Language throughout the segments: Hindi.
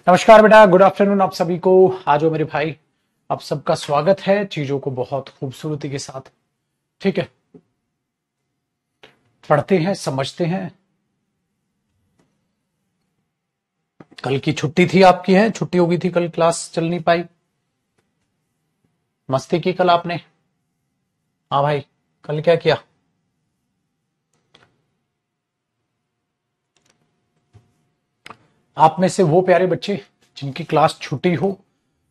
नमस्कार बेटा, गुड आफ्टरनून आप सभी को। आज हो मेरे भाई, आप सबका स्वागत है चीजों को बहुत खूबसूरती के साथ। ठीक है, पढ़ते हैं, समझते हैं। कल की छुट्टी थी आपकी, है छुट्टी हो गई थी, कल क्लास चल नहीं पाई। मस्ती की कल आपने? हाँ भाई, कल क्या किया? आप में से वो प्यारे बच्चे जिनकी क्लास छुट्टी हो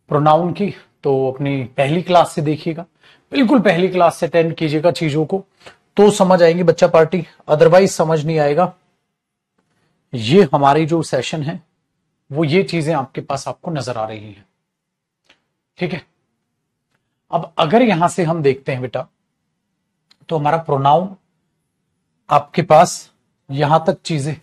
प्रोनाउन की, तो अपनी पहली क्लास से देखिएगा, बिल्कुल पहली क्लास से अटेंड कीजिएगा चीजों को, तो समझ आएंगी बच्चा पार्टी, अदरवाइज समझ नहीं आएगा। ये हमारी जो सेशन है वो ये चीजें आपके पास आपको नजर आ रही हैं। ठीक है, अब अगर यहां से हम देखते हैं बेटा, तो हमारा प्रोनाउन आपके पास यहां तक चीजें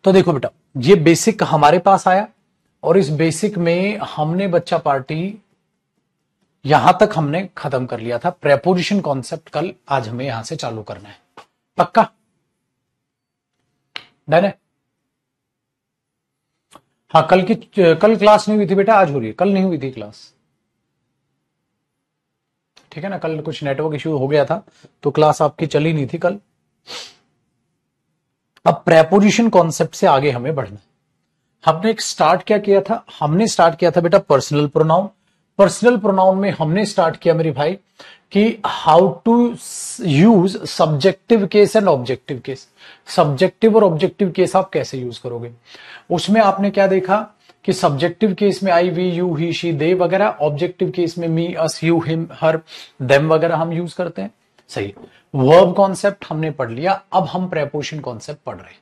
तो देखो बेटा, ये बेसिक हमारे पास आया और इस बेसिक में हमने बच्चा पार्टी यहां तक हमने खत्म कर लिया था। प्रेपोजिशन कॉन्सेप्ट कल आज हमें यहां से चालू करना है, पक्का? डन है? हाँ, कल क्लास नहीं हुई थी बेटा, आज हो रही है। कल नहीं हुई थी क्लास, ठीक है ना? कल कुछ नेटवर्क इश्यू हो गया था तो क्लास आपकी चली नहीं थी कल। अब प्रेपोजिशन कॉन्सेप्ट से आगे हमें बढ़ना है। हमने एक स्टार्ट क्या किया था? हमने स्टार्ट किया था बेटा पर्सनल प्रोनाउन। पर्सनल प्रोनाउन में हमने स्टार्ट किया मेरे भाई कि how to use subjective case and objective case. Subjective और ऑब्जेक्टिव केस आप कैसे यूज करोगे, उसमें आपने क्या देखा कि सब्जेक्टिव केस में आई, वी, यू, ही, शी, दे वगैरह, ऑब्जेक्टिव केस में मी, अस, यू, हिम, हर, देम वगैरह हम यूज करते हैं। सही। वर्ब कॉन्सेप्ट हमने पढ़ लिया, अब हम प्रेपोजिशन कॉन्सेप्ट पढ़ रहे हैं।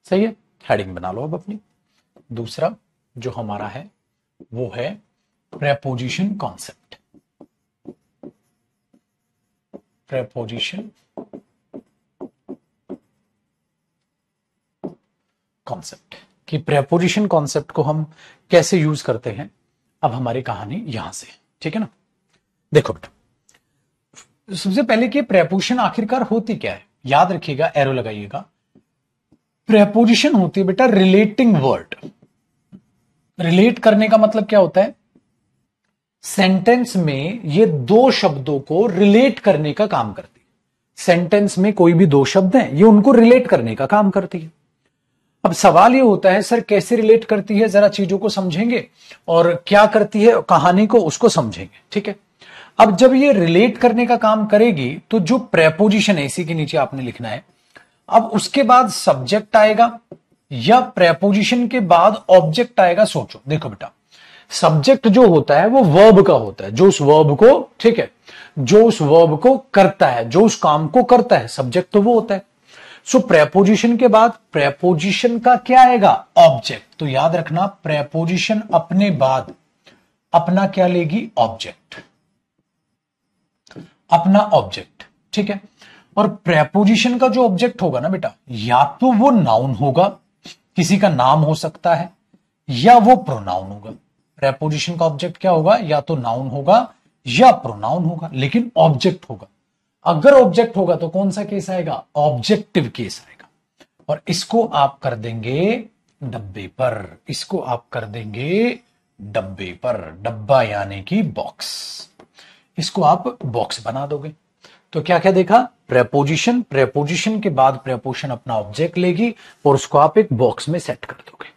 सही है, हेडिंग बना लो अब अपनी। दूसरा जो हमारा है वो है प्रेपोजिशन कॉन्सेप्ट। प्रेपोजिशन कॉन्सेप्ट कि प्रेपोजिशन कॉन्सेप्ट को हम कैसे यूज करते हैं। अब हमारी कहानी यहां से, ठीक है ना? देखो बेटा, सबसे पहले कि प्रेपोजिशन आखिरकार होती क्या है, याद रखिएगा, एरो लगाइएगा। प्रेपोजिशन होती है बेटा रिलेटिंग वर्ड। रिलेट करने का मतलब क्या होता है? सेंटेंस में ये दो शब्दों को रिलेट करने का काम करती है। सेंटेंस में कोई भी दो शब्द हैं, ये उनको रिलेट करने का काम करती है। अब सवाल ये होता है सर कैसे रिलेट करती है, जरा चीजों को समझेंगे और क्या करती है कहानी को उसको समझेंगे। ठीक है, अब जब ये रिलेट करने का काम करेगी तो जो प्रेपोजिशन है इसी के नीचे आपने लिखना है। अब उसके बाद सब्जेक्ट आएगा या प्रेपोजिशन के बाद ऑब्जेक्ट आएगा। सोचो, देखो बेटा, सब्जेक्ट जो होता है वो वर्ब का होता है, जो उस वर्ब को, ठीक है, जो उस वर्ब को करता है, जो उस काम को करता है, सब्जेक्ट तो वो होता है। सो प्रेपोजिशन के बाद प्रेपोजिशन का क्या आएगा? ऑब्जेक्ट। तो याद रखना, प्रेपोजिशन अपने बाद अपना क्या लेगी? ऑब्जेक्ट, अपना ऑब्जेक्ट। ठीक है, और प्रेपोजिशन का जो ऑब्जेक्ट होगा ना बेटा, या तो वो नाउन होगा, किसी का नाम हो सकता है, या वो प्रोनाउन होगा। प्रेपोजिशन का ऑब्जेक्ट क्या होगा? या तो नाउन होगा या प्रोनाउन होगा, लेकिन ऑब्जेक्ट होगा। अगर ऑब्जेक्ट होगा तो कौन सा केस आएगा? ऑब्जेक्टिव केस आएगा। और इसको आप कर देंगे डब्बे पर, इसको आप कर देंगे डब्बे पर, डब्बा यानी कि बॉक्स, इसको आप बॉक्स बना दोगे। तो क्या क्या देखा? प्रेपोजिशन, प्रेपोजिशन के बाद प्रेपोजिशन अपना ऑब्जेक्ट लेगी और उसको आप एक बॉक्स में सेट कर दोगे।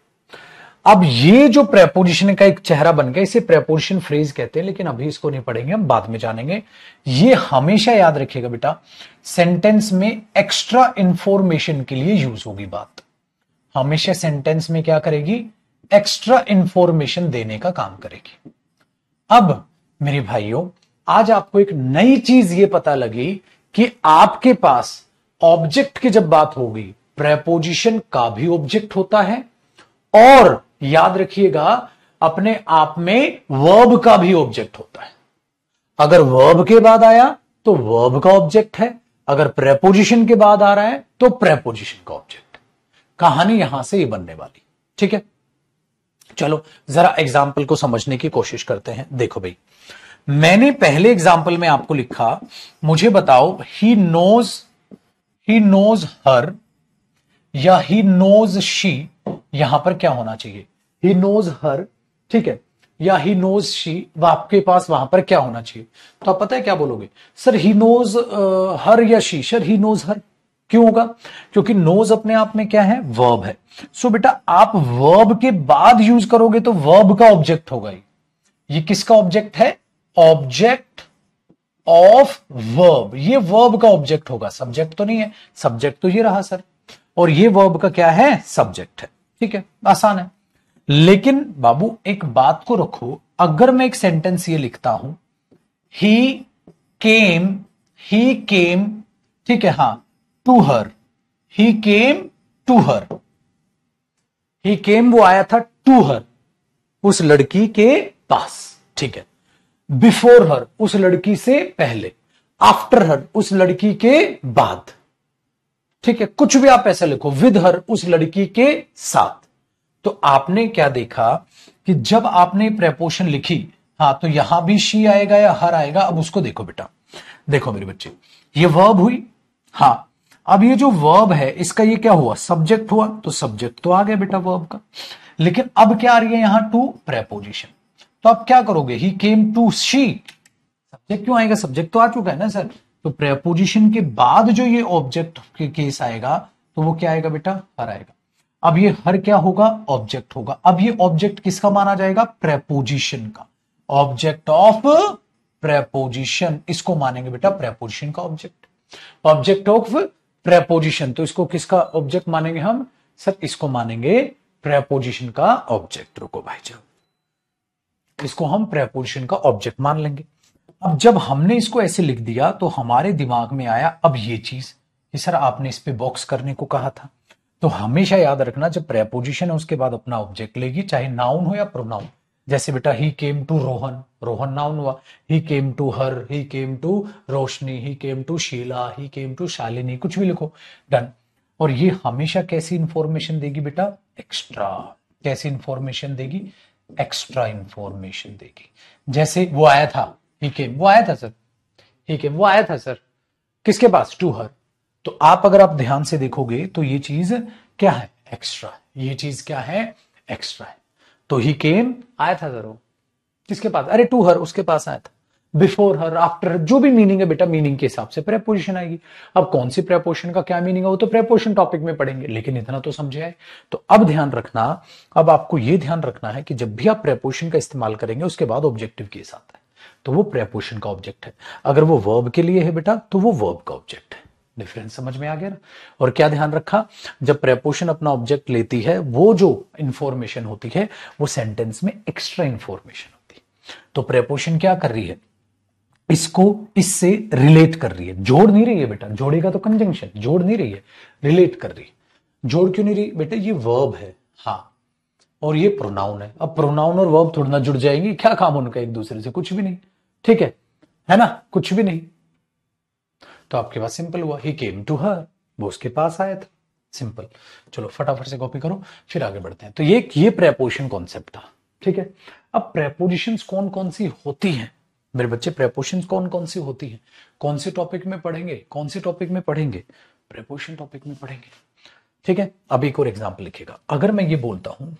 अब ये जो प्रेपोजिशन का एक चेहरा बन गया, इसे प्रेपोजिशन फ्रेज कहते हैं, लेकिन अभी इसको नहीं पढ़ेंगे, हम बाद में जानेंगे। ये हमेशा याद रखिएगा बेटा, सेंटेंस में एक्स्ट्रा इंफॉर्मेशन के लिए यूज होगी बात, हमेशा सेंटेंस में क्या करेगी, एक्स्ट्रा इंफॉर्मेशन देने का काम करेगी। अब मेरे भाइयों, आज आपको एक नई चीज ये पता लगी कि आपके पास ऑब्जेक्ट की जब बात होगी, प्रेपोजिशन का भी ऑब्जेक्ट होता है, और याद रखिएगा अपने आप में वर्ब का भी ऑब्जेक्ट होता है। अगर वर्ब के बाद आया तो वर्ब का ऑब्जेक्ट है, अगर प्रेपोजिशन के बाद आ रहा है तो प्रेपोजिशन का ऑब्जेक्ट। कहानी यहां से ये बनने वाली, ठीक है। चलो जरा एग्जाम्पल को समझने की कोशिश करते हैं। देखो भाई, मैंने पहले एग्जाम्पल में आपको लिखा, मुझे बताओ ही नोज हर या ही नोज शी, यहां पर क्या होना चाहिए, ही नोज हर, ठीक है, या ही नोज शी, आपके पास वहां पर क्या होना चाहिए। तो आप पता है क्या बोलोगे, सर ही नोज हर या she, sir he knows her क्यों होगा, क्योंकि नोज अपने आप में क्या है, वर्ब है। सो बेटा आप वर्ब के बाद यूज करोगे तो वर्ब का ऑब्जेक्ट होगा। ये किसका ऑब्जेक्ट है, ऑब्जेक्ट ऑफ वर्ब, ये वर्ब का ऑब्जेक्ट होगा, सब्जेक्ट तो नहीं है, सब्जेक्ट तो ये रहा सर, और ये वर्ब का क्या है, सब्जेक्ट है, ठीक है, आसान है। लेकिन बाबू एक बात को रखो, अगर मैं एक सेंटेंस ये लिखता हूं, ही केम, ठीक है, हां, to her, he came to her, he केम वो आया था टू हर, उस लड़की के पास, ठीक है, बिफोर हर उस लड़की से पहले, आफ्टर हर उस लड़की के बाद, ठीक है, कुछ भी आप ऐसा लिखो, विद हर उस लड़की के साथ। तो आपने क्या देखा कि जब आपने प्रेपोजिशन लिखी, हां, तो यहां भी शी आएगा या हर आएगा। अब उसको देखो बेटा, देखो मेरे बच्चे, ये वर्ब हुई, हां, अब ये जो वर्ब है इसका ये क्या हुआ, सब्जेक्ट हुआ, तो सब्जेक्ट तो आ गया बेटा वर्ब का। लेकिन अब क्या आ रही है यहां, टू प्रेपोजिशन। तो आप क्या करोगे, ही केम टू शी, सब्जेक्ट क्यों आएगा, सब्जेक्ट तो आ चुका है ना सर। तो प्रेपोजिशन के बाद जो ये ऑब्जेक्ट के केस आएगा तो वो क्या आएगा बेटा, हर आएगा। अब ये हर क्या होगा, ऑब्जेक्ट होगा। अब ये ऑब्जेक्ट किसका माना जाएगा, प्रेपोजिशन का, ऑब्जेक्ट ऑफ प्रेपोजिशन, इसको मानेंगे बेटा प्रेपोजिशन का ऑब्जेक्ट, ऑब्जेक्ट ऑफ प्रेपोजिशन। तो इसको किसका ऑब्जेक्ट मानेंगे हम, सर इसको मानेंगे प्रेपोजिशन का ऑब्जेक्ट। रुको भाई साहब, इसको हम प्रेपोजिशन का ऑब्जेक्ट मान लेंगे। अब जब हमने इसको ऐसे लिख दिया तो हमारे दिमाग में आया अब ये चीज कि सर आपने इस पे बॉक्स करने को कहा था। तो हमेशा याद रखना, जब प्रेपोजिशन है उसके बाद अपना ऑब्जेक्ट लेगी, चाहे नाउन हो या प्रोनाउन। जैसे बेटा he came to Rohan, Rohan noun हुआ, he came to her, he came to Roshni, he came to Sheela, he came to Shalini, कुछ भी लिखो, डन। और ये हमेशा कैसी इंफॉर्मेशन देगी बेटा, एक्स्ट्रा, कैसी इंफॉर्मेशन देगी, एक्स्ट्रा इंफॉर्मेशन देगी। जैसे वो आया था, ही केम, वो आया था सर, ही केम, वो आया था सर, किसके पास, टू हर। तो आप अगर आप ध्यान से देखोगे तो ये चीज क्या है, एक्स्ट्रा, ये चीज क्या है, एक्स्ट्रा है। तो ही केम आया था सर, वो किसके पास, अरे टू हर, उसके पास आया था, बिफोर हर, आफ्टर हर, जो भी मीनिंग है बेटा, मीनिंग के हिसाब से प्रेपोजिशन आएगी। अब कौन सी प्रेपोजिशन का क्या मीनिंग है वो तो प्रेपोजिशन टॉपिक में पढ़ेंगे, लेकिन इतना तो समझे आए। तो अब ध्यान रखना, अब आपको यह ध्यान रखना है कि जब भी आप प्रेपोजिशन का इस्तेमाल करेंगे उसके बाद ऑब्जेक्टिव केस आता है, तो वो प्रेपोजिशन का ऑब्जेक्ट है। अगर वो वर्ब के लिए है बेटा तो वो वर्ब का ऑब्जेक्ट है। डिफरेंस समझ में आ गया ना। और क्या ध्यान रखा, जब प्रेपोजिशन अपना ऑब्जेक्ट लेती है, वो जो इंफॉर्मेशन होती है वो सेंटेंस में एक्स्ट्रा इंफॉर्मेशन होती है। तो प्रेपोजिशन क्या कर रही है, इसको इससे रिलेट कर रही है, जोड़ नहीं रही है बेटा, जोड़ेगा तो कंजंक्शन, जोड़ नहीं रही है, रिलेट कर रही है। जोड़ क्यों नहीं रही बेटा, ये वर्ब है, हाँ, और ये प्रोनाउन है। अब प्रोनाउन और वर्ब थोड़ा ना जुड़ जाएंगे, क्या काम उनका एक दूसरे से, कुछ भी नहीं, ठीक है ना, कुछ भी नहीं। तो आपके पास सिंपल हुआ, ही केम टू हर, वो उसके पास आया था, सिंपल। चलो फटाफट से कॉपी करो, फिर आगे बढ़ते हैं। तो ये प्रेपोजिशन कॉन्सेप्ट था, ठीक है। अब प्रेपोजिशंस कौन कौन सी होती हैं मेरे बच्चे, प्रेपोजिशंस कौन कौन सी होती हैं, कौन से टॉपिक में पढ़ेंगे, कौन से टॉपिक में पढ़ेंगे, प्रेपोजिशन टॉपिक में पढ़ेंगे, ठीक है। अब एक और एग्जांपल लिखेगा, अगर मैं ये बोलता हूं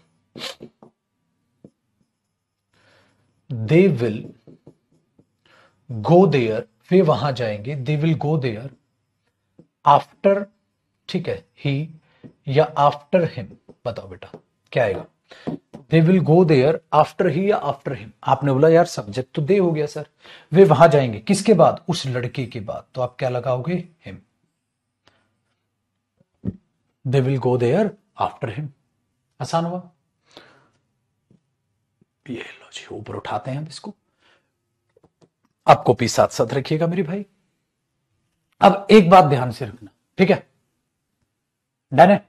दे विल गो देयर, वे वहां जाएंगे, they will go there after, ठीक है, ही या आफ्टर हिम, बताओ बेटा क्या आएगा, they will go there after he या आफ्टर हिम। आपने बोला यार सब्जेक्ट तो दे हो गया सर, वे वहां जाएंगे किसके बाद, उस लड़के के बाद, तो आप क्या लगाओगे, him. They will go there after him. आसान हुआ। ये लो जी, ऊपर उठाते हैं हम इसको। आप कॉपी साथ साथ रखिएगा मेरे भाई। अब एक बात ध्यान से रखना, ठीक है? डन है?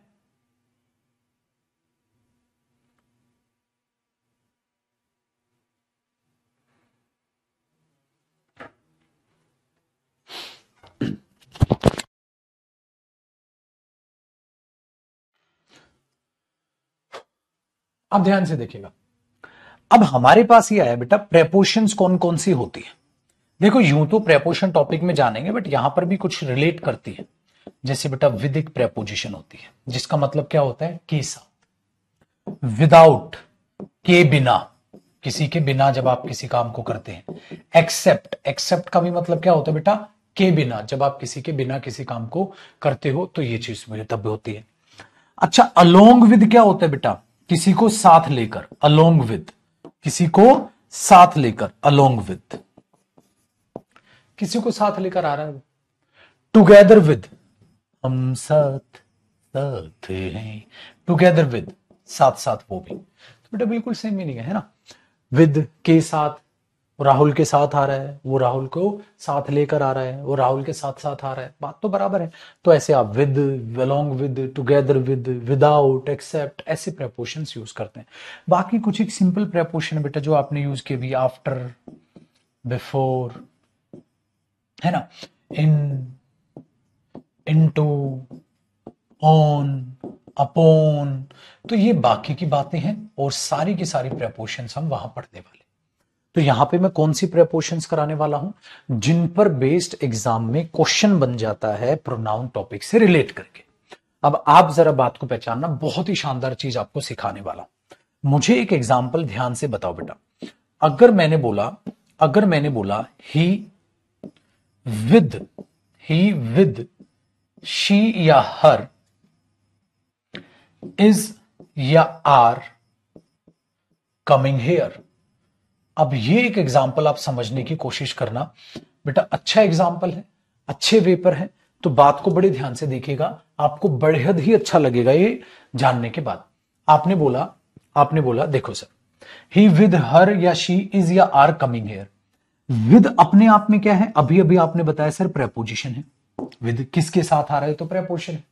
अब ध्यान से देखिएगा। अब हमारे पास ये आया बेटा, प्रेपोजिशंस कौन कौन सी होती है। देखो, यूं तो प्रेपोजिशन टॉपिक में जानेंगे, बट यहां पर भी कुछ रिलेट करती है। जैसे बेटा विद एक प्रेपोजिशन होती है, जिसका मतलब क्या होता है? के साथ। विदाउट, के बिना, किसी के बिना जब आप किसी काम को करते हैं। एक्सेप्ट, एक्सेप्ट का भी मतलब क्या होता है बेटा? के बिना, जब आप किसी के बिना किसी काम को करते हो तो ये चीज तब होती है। अच्छा, अलोंग विद क्या होता है बेटा? किसी को साथ लेकर, अलोंग विद, किसी को साथ लेकर, अलोंग विद, किसी को साथ लेकर आ रहा है। टुगेदर विद, हम साथ साथ हैं, टुगेदर विद, साथ साथ वो भी, तो बेटा बिल्कुल सेम मीनिंग है ना? विद के साथ, वो राहुल के साथ आ रहा है, वो राहुल को साथ लेकर आ रहा है, वो राहुल के साथ साथ आ रहा है, बात तो बराबर है। तो ऐसे आप with, along with, together with, without, except, ऐसे प्रेपोजिशंस यूज करते हैं। बाकी कुछ एक सिंपल प्रेपोजिशन है बेटा जो आपने यूज किए भी, आफ्टर, बिफोर, है ना, इन, इनटू, ऑन, अपॉन, तो ये बाकी की बातें हैं और सारी की सारी प्रेपोजिशंस हम वहां पढ़ने वाले। तो यहां पे मैं कौन सी प्रेपोजिशंस कराने वाला हूं? जिन पर बेस्ड एग्जाम में क्वेश्चन बन जाता है प्रोनाउन टॉपिक से रिलेट करके। अब आप जरा बात को पहचानना, बहुत ही शानदार चीज आपको सिखाने वाला हूं। मुझे एक एग्जाम्पल ध्यान से बताओ बेटा। अगर मैंने बोला ही विद, ही विद, शी या हर, इज या आर कमिंग हेयर। अब ये एक एग्जाम्पल आप समझने की कोशिश करना बेटा। अच्छा एग्जाम्पल है, अच्छे वे पर है, तो बात को बड़े ध्यान से देखिएगा, आपको बेहद ही अच्छा लगेगा ये जानने के बाद। आपने बोला देखो सर, ही विद हर या शी इज या आर कमिंग हेयर। विद अपने आप में क्या है? अभी अभी आपने बताया सर प्रेपोजिशन है। विद किसके साथ आ रहा है? तो प्रेपोजिशन है।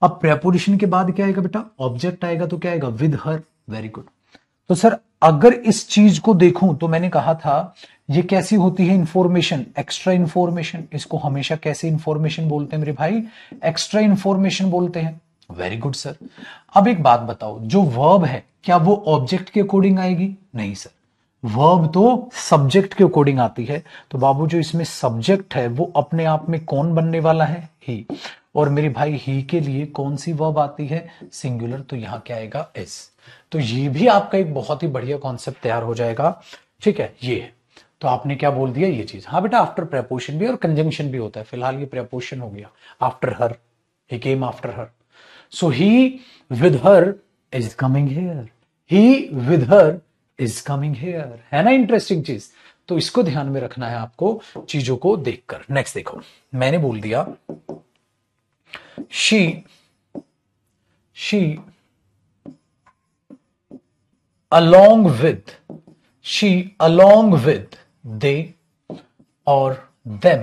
अब प्रेपोजिशन के बाद क्या आएगा बेटा? ऑब्जेक्ट आएगा, तो क्या आएगा? With her. Very good. तो सर अगर इस चीज को देखूं तो मैंने कहा था ये कैसी होती है? Information, extra information. इसको हमेशा कैसे इंफॉर्मेशन बोलते हैं मेरे भाई? एक्स्ट्रा इंफॉर्मेशन बोलते हैं। Very good sir. अब एक बात बताओ, जो वर्ब है क्या वो ऑब्जेक्ट के अकॉर्डिंग आएगी? नहीं सर, वर्ब तो सब्जेक्ट के अकॉर्डिंग आती है। तो बाबू जो इसमें सब्जेक्ट है वो अपने आप में कौन बनने वाला है? ही। और मेरे भाई ही के लिए कौन सी वर्ब आती है? सिंगुलर। तो यहां क्या आएगा? एस। तो ये भी आपका एक बहुत ही बढ़िया कॉन्सेप्ट तैयार हो जाएगा। ठीक है, ये है। तो आपने क्या बोल दिया? ये चीज। हाँ बेटा, आफ्टर प्रेपोजिशन भी और कंजंक्शन भी होता है। फिलहाल ये प्रेपोजिशन हो गया। After her, he came after her. So he with her is coming hair, he with her is coming hair, है ना इंटरेस्टिंग चीज? तो इसको ध्यान में रखना है आपको चीजों को देखकर। नेक्स्ट देखो, मैंने बोल दिया she along with they or them,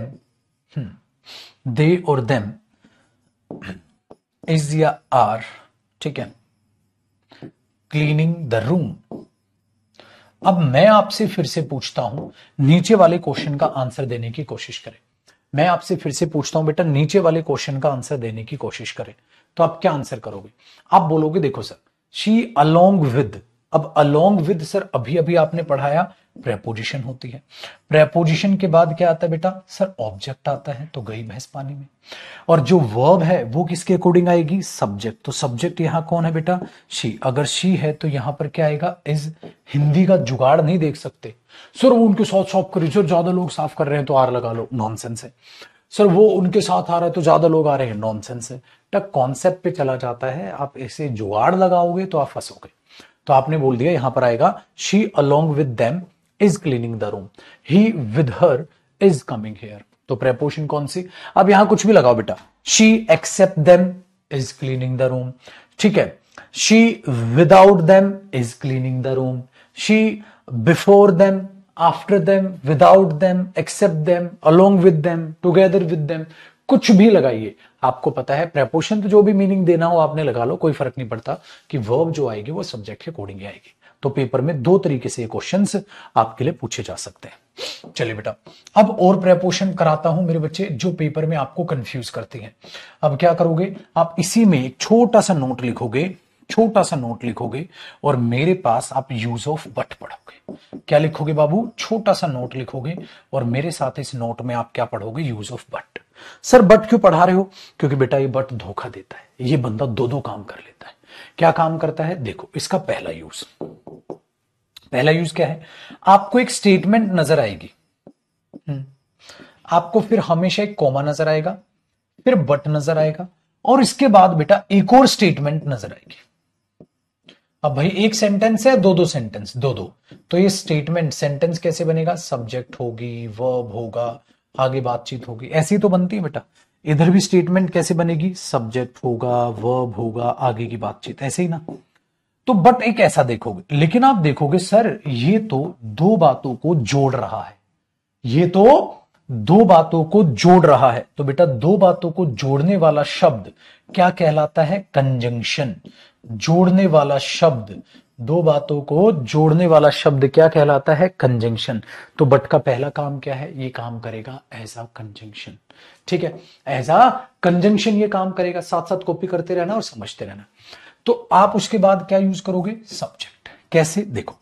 they or them is या are, ठीक है, क्लीनिंग द रूम। अब मैं आपसे फिर से पूछता हूं, नीचे वाले क्वेश्चन का आंसर देने की कोशिश करें। मैं आपसे फिर से पूछता हूं बेटा, नीचे वाले क्वेश्चन का आंसर देने की कोशिश करें। तो आप क्या आंसर करोगे? आप बोलोगे देखो सर, शी अलोंग विद। अब अलोंग विद सर अभी अभी आपने पढ़ाया प्रेपोजिशन होती है। प्रेपोजिशन के बाद क्या आता है बेटा? सर ऑब्जेक्ट आता है। तो गई भैंस पानी में। और जो वर्ब है वो किसके अकॉर्डिंग आएगी? सब्जेक्ट। तो सब्जेक्ट यहां कौन है बेटा? शी। अगर शी है तो यहां पर क्या आएगा? इज। हिंदी का जुगाड़ नहीं देख सकते सर, वो उनके साथ साफ करिए सर, ज्यादा लोग साफ कर रहे हैं तो आर लगा लो, नॉनसेंस है। सर वो उनके साथ आ रहा है तो ज्यादा लोग आ रहे हैं, नॉनसेंस है। टक कॉन्सेप्ट पे चला जाता है, आप ऐसे जुगाड़ लगाओगे तो आप फंसोगे। तो आपने बोल दिया यहां पर आएगा she along with them is cleaning the room, he with her is coming here. तो प्रेपोजिशन कौन सी? अब यहां कुछ भी लगाओ बेटा। She except them is cleaning the room, ठीक है। She without them is cleaning the room, she before them, after them, without them, except them, along with them, together with them, कुछ भी लगाइए। आपको पता है प्रेपोजिशन तो जो भी मीनिंग देना हो आपने लगा लो, कोई फर्क नहीं पड़ता कि वर्ब जो आएगी वो सब्जेक्ट के अकॉर्डिंग आएगी। तो पेपर में दो तरीके से क्वेश्चंस आपके लिए पूछे जा सकते हैं। चलिए बेटा, अब और प्रेपोजिशन कराता हूं मेरे बच्चे जो पेपर में आपको कंफ्यूज करते हैं। अब क्या करोगे आप, इसी में एक छोटा सा नोट लिखोगे, छोटा सा नोट लिखोगे और मेरे पास आप यूज ऑफ बट पढ़ोगे। क्या लिखोगे बाबू? छोटा सा नोट लिखोगे और मेरे साथ इस नोट में आप क्या पढ़ोगे? Use of but. Sir but क्यों पढ़ा रहे हो? क्योंकि बेटा ये बट धोखा देता है, ये बंदा दो दो काम कर लेता है। क्या काम करता है? देखो इसका पहला यूज क्या है? आपको एक स्टेटमेंट नजर आएगी, आपको फिर हमेशा एक कॉमा नजर आएगा, फिर बट नजर आएगा और इसके बाद बेटा एक और स्टेटमेंट नजर आएगी। अब भाई एक सेंटेंस है, दो दो सेंटेंस, दो दो, तो ये स्टेटमेंट सेंटेंस कैसे बनेगा? सब्जेक्ट होगी, वर्ब होगा, आगे बातचीत होगी, ऐसी तो बनती है बेटा। इधर भी स्टेटमेंट कैसे बनेगी? सब्जेक्ट होगा, वर्ब होगा, आगे की बातचीत, ऐसे ही ना। तो बट एक ऐसा देखोगे, लेकिन आप देखोगे सर ये तो दो बातों को जोड़ रहा है, ये तो दो बातों को जोड़ रहा है। तो बेटा दो बातों को जोड़ने वाला शब्द क्या कहलाता है? कंजंक्शन। जोड़ने वाला शब्द, दो बातों को जोड़ने वाला शब्द क्या कहलाता है? कंजंक्शन। तो बट का पहला काम क्या है? ये काम करेगा एज अ कंजंक्शन। ठीक है, एज अ कंजंक्शन ये काम करेगा। साथ साथ कॉपी करते रहना और समझते रहना। तो आप उसके बाद क्या यूज करोगे? सब्जेक्ट। कैसे? देखो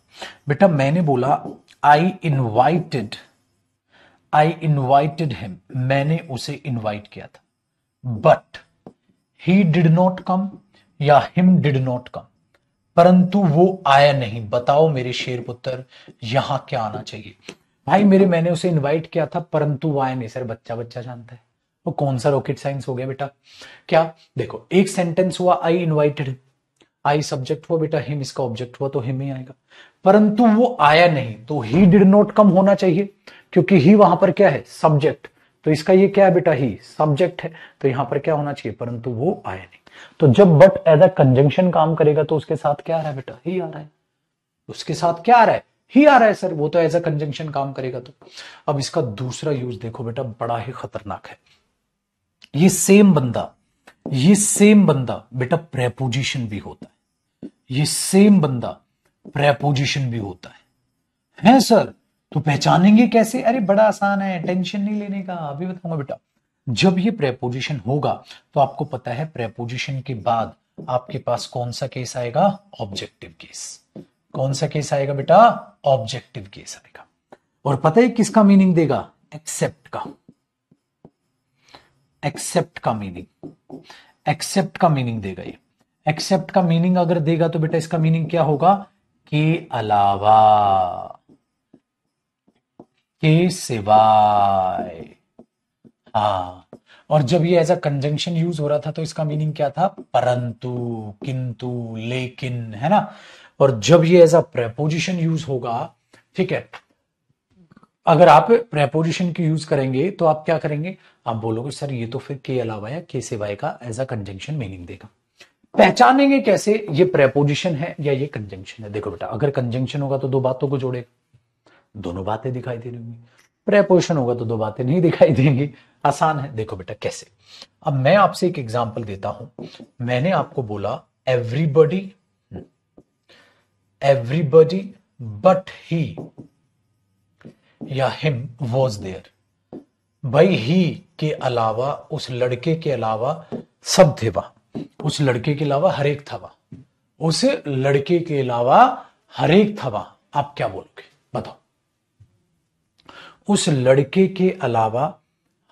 बेटा मैंने बोला आई इनवाइटेड हिम, मैंने उसे इनवाइट किया था, but he did not come या हिम डिड नॉट कम, परंतु वो आया नहीं। बताओ मेरे शेर पुत्र यहां क्या आना चाहिए? भाई मैंने उसे इनवाइट किया था परंतु वो आया नहीं। सर बच्चा बच्चा जानता है, वो कौन सा रॉकेट साइंस हो गया बेटा? क्या देखो एक सेंटेंस हुआ आई इनवाइटेड, आई सब्जेक्ट हुआ बेटा, हिम इसका ऑब्जेक्ट हुआ तो हिम ही आएगा, परंतु वो आया नहीं तो ही डिड नॉट कम होना चाहिए, क्योंकि ही वहां पर क्या है? सब्जेक्ट। तो इसका ये क्या है बेटा? ही सब्जेक्ट है, तो यहां पर क्या होना चाहिए? परंतु वो आया नहीं। तो जब बट एज अ कंजंक्शन काम करेगा तो उसके साथ क्या आ रहा है बेटा? ही आ रहा है। उसके साथ क्या आ रहा है? ही आ रहा है सर, वो तो एज अ कंजंक्शन काम करेगा। तो अब इसका दूसरा यूज देखो बेटा, बड़ा ही खतरनाक है। ये सेम बंदा बेटा प्रेपोजिशन भी होता है, ये सेम बंदा प्रेपोजिशन भी होता है सर। तो पहचानेंगे कैसे? अरे बड़ा आसान है, टेंशन नहीं लेने का, अभी बताऊंगा बेटा। जब ये प्रेपोजिशन होगा तो आपको पता है प्रेपोजिशन के बाद आपके पास कौन सा केस आएगा? Objective case. कौन सा केस आएगा बेटा? ऑब्जेक्टिव केस आएगा। और पता है किसका मीनिंग देगा? एक्सेप्ट का। एक्सेप्ट का मीनिंग देगा ये। एक्सेप्ट का मीनिंग अगर देगा तो बेटा इसका मीनिंग क्या होगा? के अलावा, के सिवाय। हाँ, और जब ये एज अ कंजंक्शन यूज हो रहा था तो इसका मीनिंग क्या था? परंतु, किंतु, लेकिन, है ना। और जब ये एज अ प्रेपोजिशन यूज होगा, ठीक है, अगर आप प्रेपोजिशन की यूज करेंगे तो आप क्या करेंगे? आप बोलोगे सर ये तो फिर के अलावा या के सिवाय का एज अ कंजंक्शन मीनिंग देगा। पहचानेंगे कैसे ये प्रेपोजिशन है या ये कंजंक्शन है? देखो बेटा अगर कंजंक्शन होगा तो दो बातों को जोड़ेगा, दोनों बातें दिखाई दे रही होंगी। प्रेपोजिशन होगा तो दो बातें नहीं दिखाई देंगी। आसान है। देखो बेटा कैसे, अब मैं आपसे एक एग्जांपल देता हूं। मैंने आपको बोला एवरीबॉडी बट ही या हिम वॉज देयर। भाई ही के अलावा, उस लड़के के अलावा सब थे वहां, उस लड़के के अलावा हर एक था वहां, उस लड़के के अलावा हर एक था वहां। आप क्या बोलोगे बताओ? उस लड़के के अलावा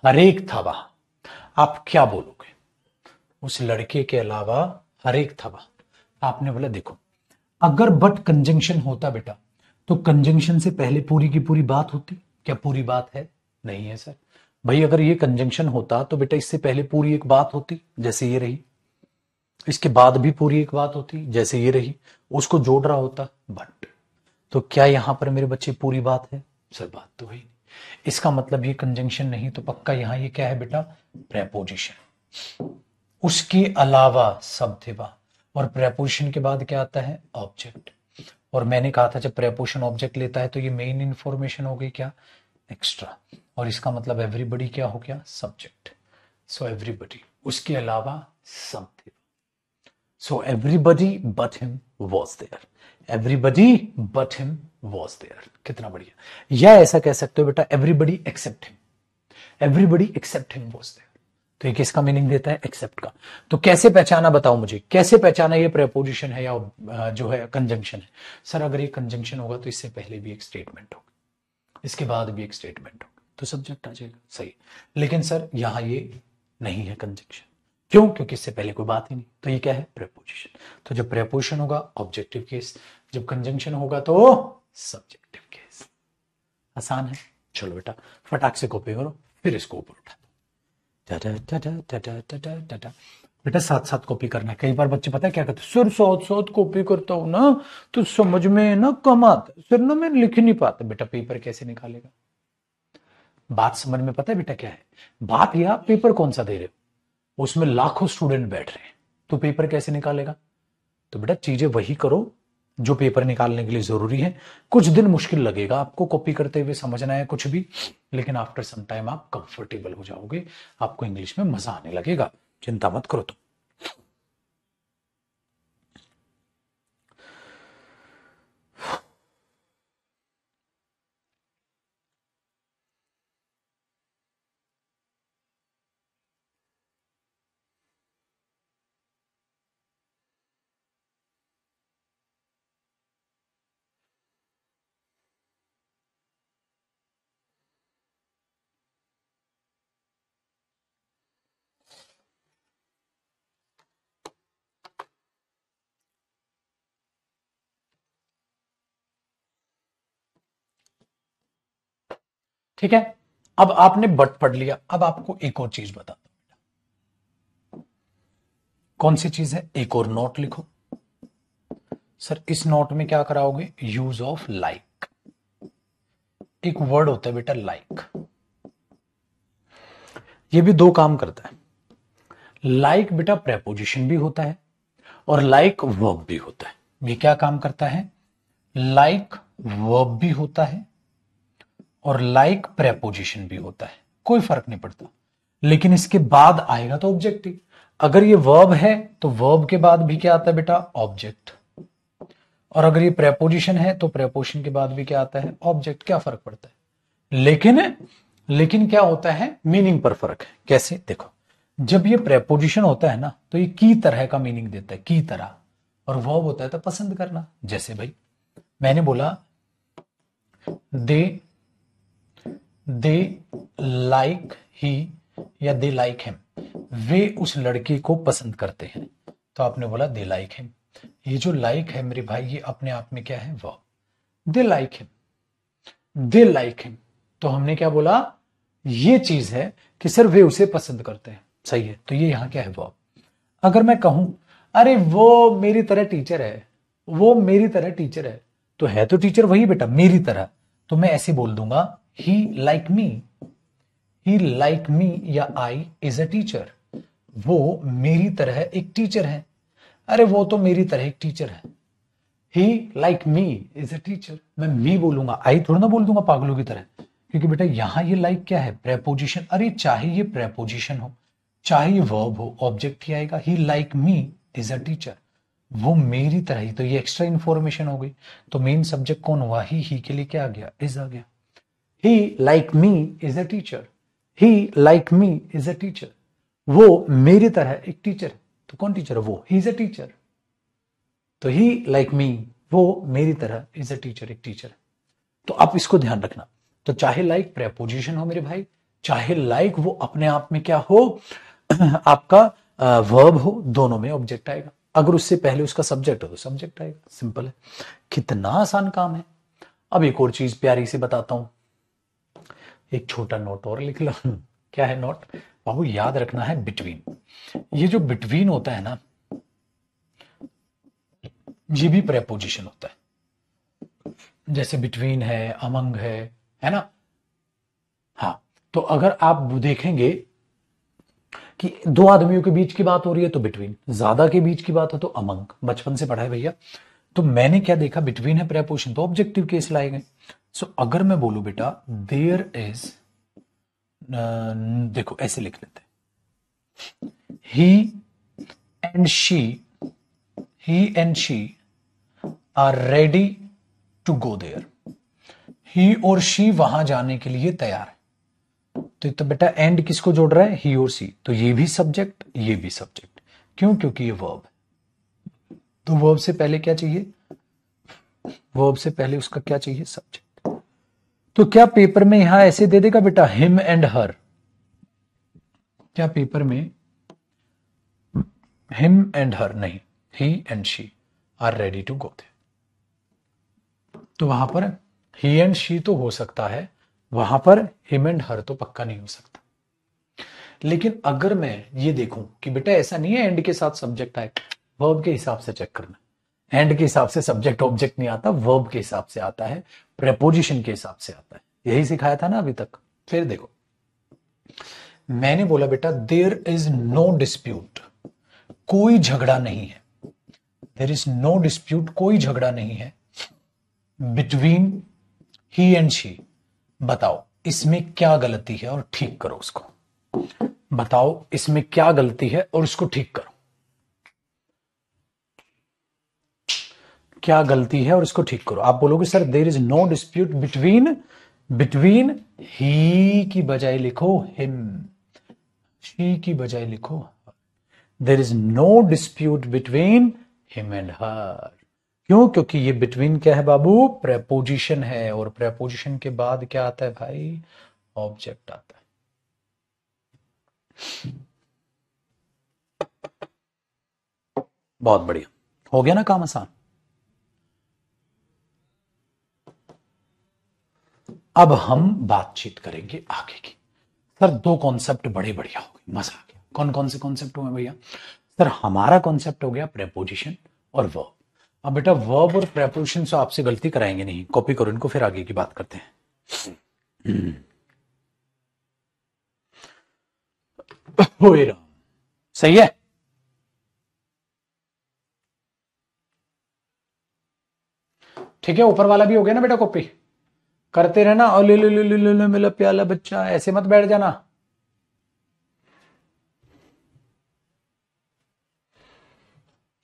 हर एक था वहां, आप क्या बोलोगे? उस लड़के के अलावा हर एक था वहां। आपने बोला देखो अगर बट कंजंक्शन होता बेटा तो कंजंक्शन से पहले पूरी की पूरी बात होती। क्या पूरी बात है? नहीं है सर। भाई अगर ये कंजंक्शन होता तो बेटा इससे पहले पूरी एक बात होती जैसे ये रही, इसके बाद भी पूरी एक बात होती जैसे ये रही, उसको जोड़ रहा होता बट। तो क्या यहां पर मेरे बच्चे पूरी बात है? सर बात तो है ही नहीं। इसका मतलब ये कंजंक्शन नहीं तो पक्का यहां ये क्या है बेटा? प्रेपोजिशन। उसके अलावा सब थे वहां, और प्रेपोजिशन के बाद क्या आता है, ऑब्जेक्ट। और मैंने कहा था जब प्रेपोजिशन ऑब्जेक्ट लेता है तो ये मेन इंफॉर्मेशन हो गई क्या, एक्स्ट्रा। और इसका मतलब एवरीबडी क्या हो गया, सब्जेक्ट। सो एवरीबडी, उसके अलावा सब थे। So everybody but him was there, everybody but him was there. कितना बढ़िया। या ऐसा कह सकते हो बेटा, everybody except him, everybody except him was there. तो ये किसका मीनिंग देता है, एक्सेप्ट का। तो कैसे पहचाना, बताओ मुझे कैसे पहचाना ये प्रेपोजिशन है या जो है कंजंक्शन है। सर अगर ये कंजंक्शन होगा तो इससे पहले भी एक स्टेटमेंट होगा, इसके बाद भी एक स्टेटमेंट होगा, तो सब्जेक्ट आ जाएगा, सही। लेकिन सर यहां ये नहीं है कंजंक्शन, क्यों, क्योंकि इससे पहले कोई बात ही नहीं, तो ये क्या है, प्रेपोजिशन। तो जब प्रेपोजिशन होगा ऑब्जेक्टिव केस, जब कंजंक्शन होगा तो सब्जेक्टिव केस। आसान है। चलो बेटा फटाक से कॉपी करो, फिर इसको ऊपर उठा दो। बेटा साथ साथ कॉपी करना है। कई बार बच्चे पता है क्या करते हैं, सर साथ साथ कॉपी करता हूं ना तो समझ में ना कम आता है सर, ना मैं लिख नहीं पाता। बेटा पेपर कैसे निकालेगा, बात समझ में पता है बेटा क्या है बात, या पेपर कौन सा दे रहे हो, उसमें लाखों स्टूडेंट बैठ रहे हैं, तो पेपर कैसे निकालेगा। तो बेटा चीजें वही करो जो पेपर निकालने के लिए जरूरी है। कुछ दिन मुश्किल लगेगा आपको कॉपी करते हुए समझना है कुछ भी, लेकिन आफ्टर सम टाइम आप कंफर्टेबल हो जाओगे, आपको इंग्लिश में मजा आने लगेगा, चिंता मत करो। तो ठीक है, अब आपने बट पढ़ लिया, अब आपको एक और चीज बता दो। कौन सी चीज है, एक और नोट लिखो। सर इस नोट में क्या कराओगे, यूज ऑफ लाइक। एक वर्ड होता है बेटा लाइक, ये भी दो काम करता है। लाइक बेटा प्रेपोजिशन भी होता है और लाइक वर्ब भी होता है। ये क्या काम करता है, लाइक वर्ब भी होता है और लाइक प्रेपोजिशन भी होता है, कोई फर्क नहीं पड़ता। लेकिन इसके बाद आएगा तो ऑब्जेक्टिव। अगर ये वर्ब है तो वर्ब के बाद भी क्या आता है बेटा, ऑब्जेक्ट। और अगर ये प्रेपोजिशन है तो प्रेपोजिशन के बाद भी क्या आता है, ऑब्जेक्ट। क्या फर्क पड़ता है, लेकिन क्या होता है, मीनिंग पर फर्क है। कैसे, देखो जब ये प्रेपोजिशन होता है ना तो ये की तरह का मीनिंग देता है, की तरह। और वर्ब होता है तो पसंद करना। जैसे भाई मैंने बोला दे दे लाइक ही या दे लाइक हिम, वे उस लड़के को पसंद करते हैं, तो आपने बोला दे लाइक हिम। ये जो लाइक है मेरे भाई ये अपने आप में क्या है, verb. They like him, they like him, तो हमने क्या बोला, ये चीज है कि सर वे उसे पसंद करते हैं, सही है। तो ये यहां क्या है, वर्ब। अगर मैं कहूं अरे वो मेरी तरह टीचर है, वो मेरी तरह टीचर है, तो है तो टीचर वही बेटा, मेरी तरह। तो मैं ऐसे बोल दूंगा ही लाइक मी, ही लाइक मी या आई इज अ टीचर, वो मेरी तरह एक टीचर है। अरे वो तो मेरी तरह एक टीचर है। He like me is a teacher, मैं मी बोलूंगा, आई थोड़ा ना बोल दूंगा पागलों की तरह, क्योंकि बेटा यहां ये लाइक क्या है, प्रेपोजिशन। अरे चाहे ये प्रेपोजिशन हो चाहे ये वर्ब हो, ऑब्जेक्ट ही आएगा। He like me is a teacher, वो मेरी तरह ही, तो ये एक्स्ट्रा इंफॉर्मेशन हो गई। तो मेन सब्जेक्ट कौन हुआ, ही के लिए क्या आ गया, इज आ गया। He like me is a teacher, he like me is a teacher, वो मेरी तरह एक टीचर है। तो कौन टीचर है, वो, ही इज अ टीचर। तो ही लाइक मी, वो मेरी तरह इज अ टीचर, एक टीचर है। तो आप इसको ध्यान रखना। तो चाहे लाइक प्रेपोजिशन हो मेरे भाई, चाहे लाइक वो अपने आप में क्या हो, आपका वर्ब हो, दोनों में ऑब्जेक्ट आएगा। अगर उससे पहले उसका सब्जेक्ट हो तो सब्जेक्ट आएगा, सिंपल है। कितना आसान काम है। अब एक और चीज प्यारी सी बताता हूं, एक छोटा नोट और लिख लो। क्या है नोट बाबू, याद रखना है बिटवीन। ये जो बिटवीन होता है ना, ये भी प्रेपोजिशन होता है। जैसे बिटवीन है, अमंग है ना। हाँ, तो अगर आप देखेंगे कि दो आदमियों के बीच की बात हो रही है तो बिटवीन, ज्यादा के बीच की बात हो तो अमंग, बचपन से पढ़ा है भैया। तो मैंने क्या देखा, बिटवीन है प्रेपोजिशन, तो ऑब्जेक्टिव केस लाए गए। सो अगर मैं बोलूं बेटा देयर इज, देखो ऐसे लिख लेते हैं, and she he and she are ready to go there. He और शी वहां जाने के लिए तैयार है। तो बेटा एंड किसको जोड़ रहा है, ही और सी, तो ये भी सब्जेक्ट ये भी सब्जेक्ट। क्यों, क्योंकि ये वर्ब है। तो वर्ब से पहले क्या चाहिए, वर्ब से पहले उसका क्या चाहिए, सब्जेक्ट। तो क्या पेपर में यहां ऐसे दे देगा बेटा हिम एंड हर, क्या पेपर में हिम एंड हर, नहीं, he and she are ready to go there. तो वहां पर ही एंड शी तो हो सकता है, वहां पर हिम एंड हर तो पक्का नहीं हो सकता। लेकिन अगर मैं ये देखूं कि बेटा ऐसा नहीं है एंड के साथ सब्जेक्ट आए, वर्ब के हिसाब से चेक करना, एंड के हिसाब से सब्जेक्ट ऑब्जेक्ट नहीं आता, वर्ब के हिसाब से आता है, प्रेपोजिशन के हिसाब से आता है। यही सिखाया था ना अभी तक। फिर देखो मैंने बोला बेटा देयर इज नो डिस्प्यूट, कोई झगड़ा नहीं है, देयर इज नो डिस्प्यूट, कोई झगड़ा नहीं है, बिटवीन ही एंड शी। बताओ इसमें क्या गलती है और ठीक करो उसको, बताओ इसमें क्या गलती है और उसको ठीक करो, क्या गलती है और इसको ठीक करो। आप बोलोगे sir there is no dispute between, between he की बजाय लिखो हिम, शी की बजाय लिखो there is no dispute between him and her. क्यों, क्योंकि ये बिटवीन क्या है बाबू, प्रेपोजिशन है, और प्रेपोजिशन के बाद क्या आता है भाई, ऑब्जेक्ट आता है। बहुत बढ़िया, हो गया ना काम आसान। अब हम बातचीत करेंगे आगे की। सर दो कॉन्सेप्ट बड़े बढ़िया हो गए, मजा आ गया। कौन कौन से कॉन्सेप्ट हुए भैया, सर हमारा कॉन्सेप्ट हो गया प्रेपोजिशन और वर्ब। अब बेटा वर्ब और प्रेपोजिशन से आपसे गलती कराएंगे नहीं, कॉपी करो इनको, फिर आगे की बात करते हैं। सही है, ठीक है, ऊपर वाला भी हो गया ना बेटा, कॉपी करते रहना। और ले ले ले ले ले, ले मेरा प्याला बच्चा, ऐसे मत बैठ जाना।